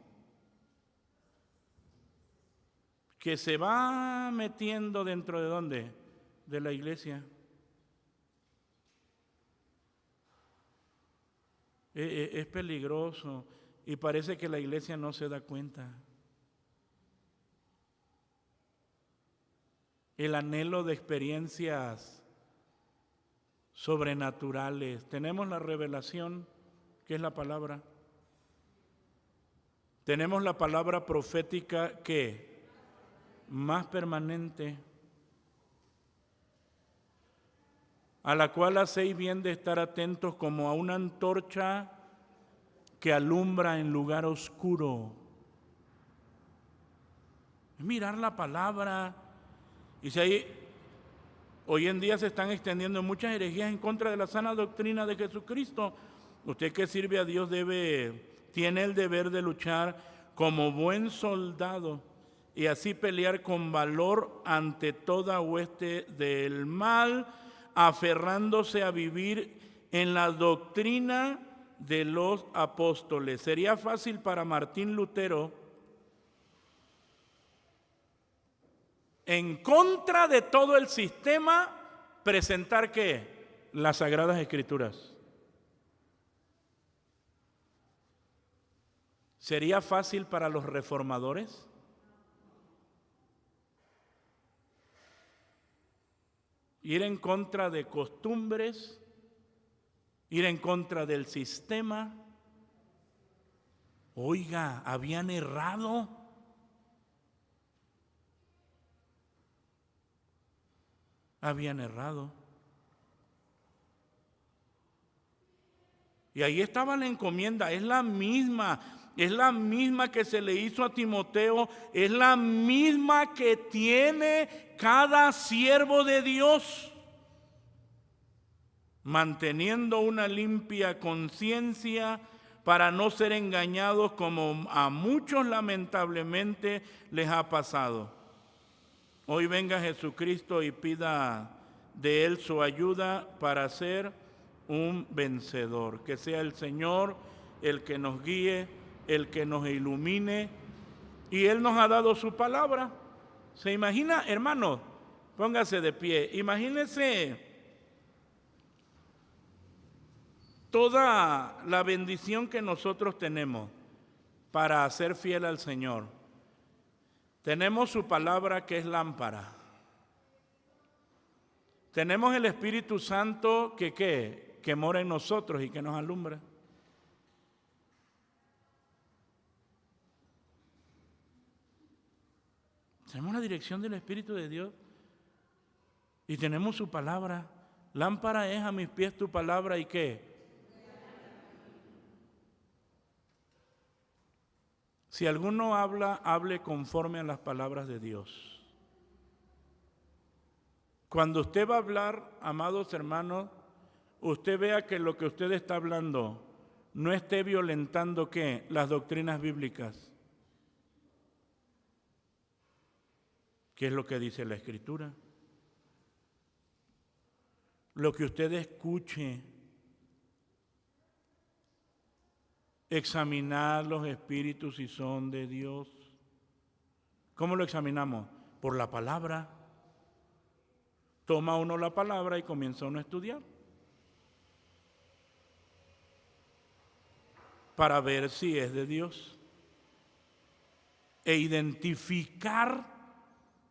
que se va metiendo dentro de ¿dónde? De la iglesia. Es peligroso y parece que la iglesia no se da cuenta. El anhelo de experiencias sobrenaturales. Tenemos la revelación, que es la palabra. Tenemos la palabra profética, que más permanente, a la cual hacéis bien de estar atentos como a una antorcha que alumbra en lugar oscuro. Es mirar la palabra. Y si hoy en día se están extendiendo muchas herejías en contra de la sana doctrina de Jesucristo, usted que sirve a Dios tiene el deber de luchar como buen soldado y así pelear con valor ante toda hueste del mal, aferrándose a vivir en la doctrina de los apóstoles. Sería fácil para Martín Lutero, en contra de todo el sistema, presentar ¿qué? Las Sagradas Escrituras. ¿Sería fácil para los reformadores? Ir en contra de costumbres, ir en contra del sistema. Oiga, habían errado. Habían errado. Y ahí estaba la encomienda, es la misma que se le hizo a Timoteo, es la misma que tiene cada siervo de Dios, manteniendo una limpia conciencia para no ser engañados como a muchos lamentablemente les ha pasado. Hoy venga Jesucristo y pida de Él su ayuda para ser un vencedor. Que sea el Señor el que nos guíe, el que nos ilumine. Y Él nos ha dado su palabra. ¿Se imagina, hermanos? Póngase de pie. Imagínese toda la bendición que nosotros tenemos para ser fiel al Señor. Tenemos su palabra, que es lámpara. Tenemos el Espíritu Santo que mora en nosotros y que nos alumbra. Tenemos la dirección del Espíritu de Dios y tenemos su palabra. Lámpara es a mis pies tu palabra y ¿qué? Si alguno habla, hable conforme a las palabras de Dios. Cuando usted va a hablar, amados hermanos, usted vea que lo que usted está hablando no esté violentando ¿qué? Las doctrinas bíblicas. ¿Qué es lo que dice la Escritura? Lo que usted escuche, examinar los espíritus si son de Dios. ¿Cómo lo examinamos? Por la palabra. Toma uno la palabra y comienza uno a estudiar para ver si es de Dios e identificar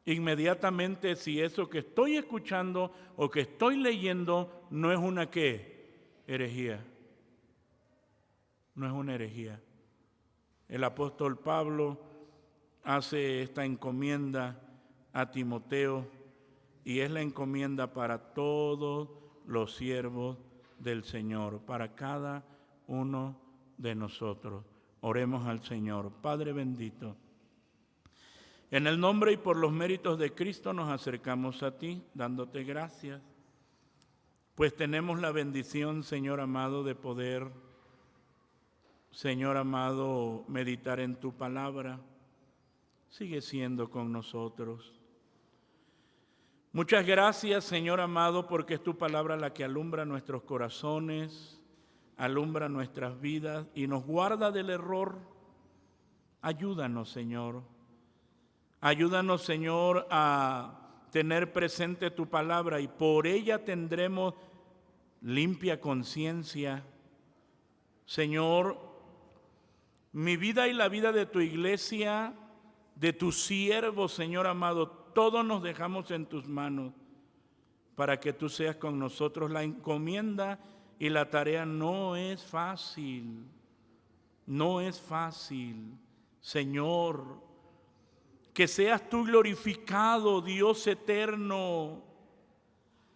inmediatamente si eso que estoy escuchando o que estoy leyendo no es una ¿qué? Herejía. No es una herejía. El apóstol Pablo hace esta encomienda a Timoteo y es la encomienda para todos los siervos del Señor, para cada uno de nosotros. Oremos al Señor. Padre bendito, en el nombre y por los méritos de Cristo nos acercamos a ti, dándote gracias, pues tenemos la bendición, Señor amado, de poder Señor amado, meditar en tu palabra. Sigue siendo con nosotros. Muchas gracias, Señor amado, porque es tu palabra la que alumbra nuestros corazones, alumbra nuestras vidas y nos guarda del error. Ayúdanos, Señor. Ayúdanos, Señor, a tener presente tu palabra y por ella tendremos limpia conciencia. Señor, mi vida y la vida de tu iglesia, de tus siervos, Señor amado, todos nos dejamos en tus manos para que tú seas con nosotros. La encomienda y la tarea no es fácil, no es fácil. Señor, que seas tú glorificado, Dios eterno,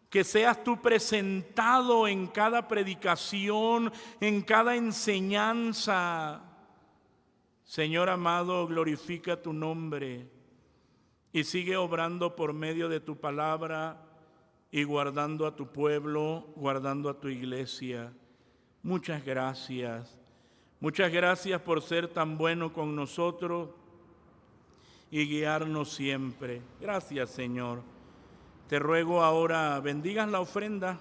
que seas tú presentado en cada predicación, en cada enseñanza. Señor amado, glorifica tu nombre y sigue obrando por medio de tu palabra y guardando a tu pueblo, guardando a tu iglesia. Muchas gracias. Muchas gracias por ser tan bueno con nosotros y guiarnos siempre. Gracias, Señor. Te ruego ahora, bendigas la ofrenda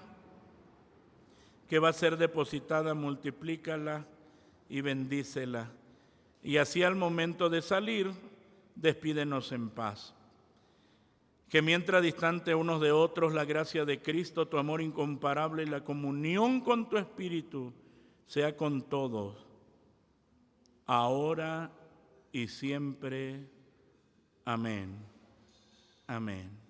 que va a ser depositada, multiplícala y bendícela. Y así al momento de salir, despídenos en paz. Que mientras distante unos de otros, la gracia de Cristo, tu amor incomparable y la comunión con tu Espíritu sea con todos, ahora y siempre. Amén. Amén.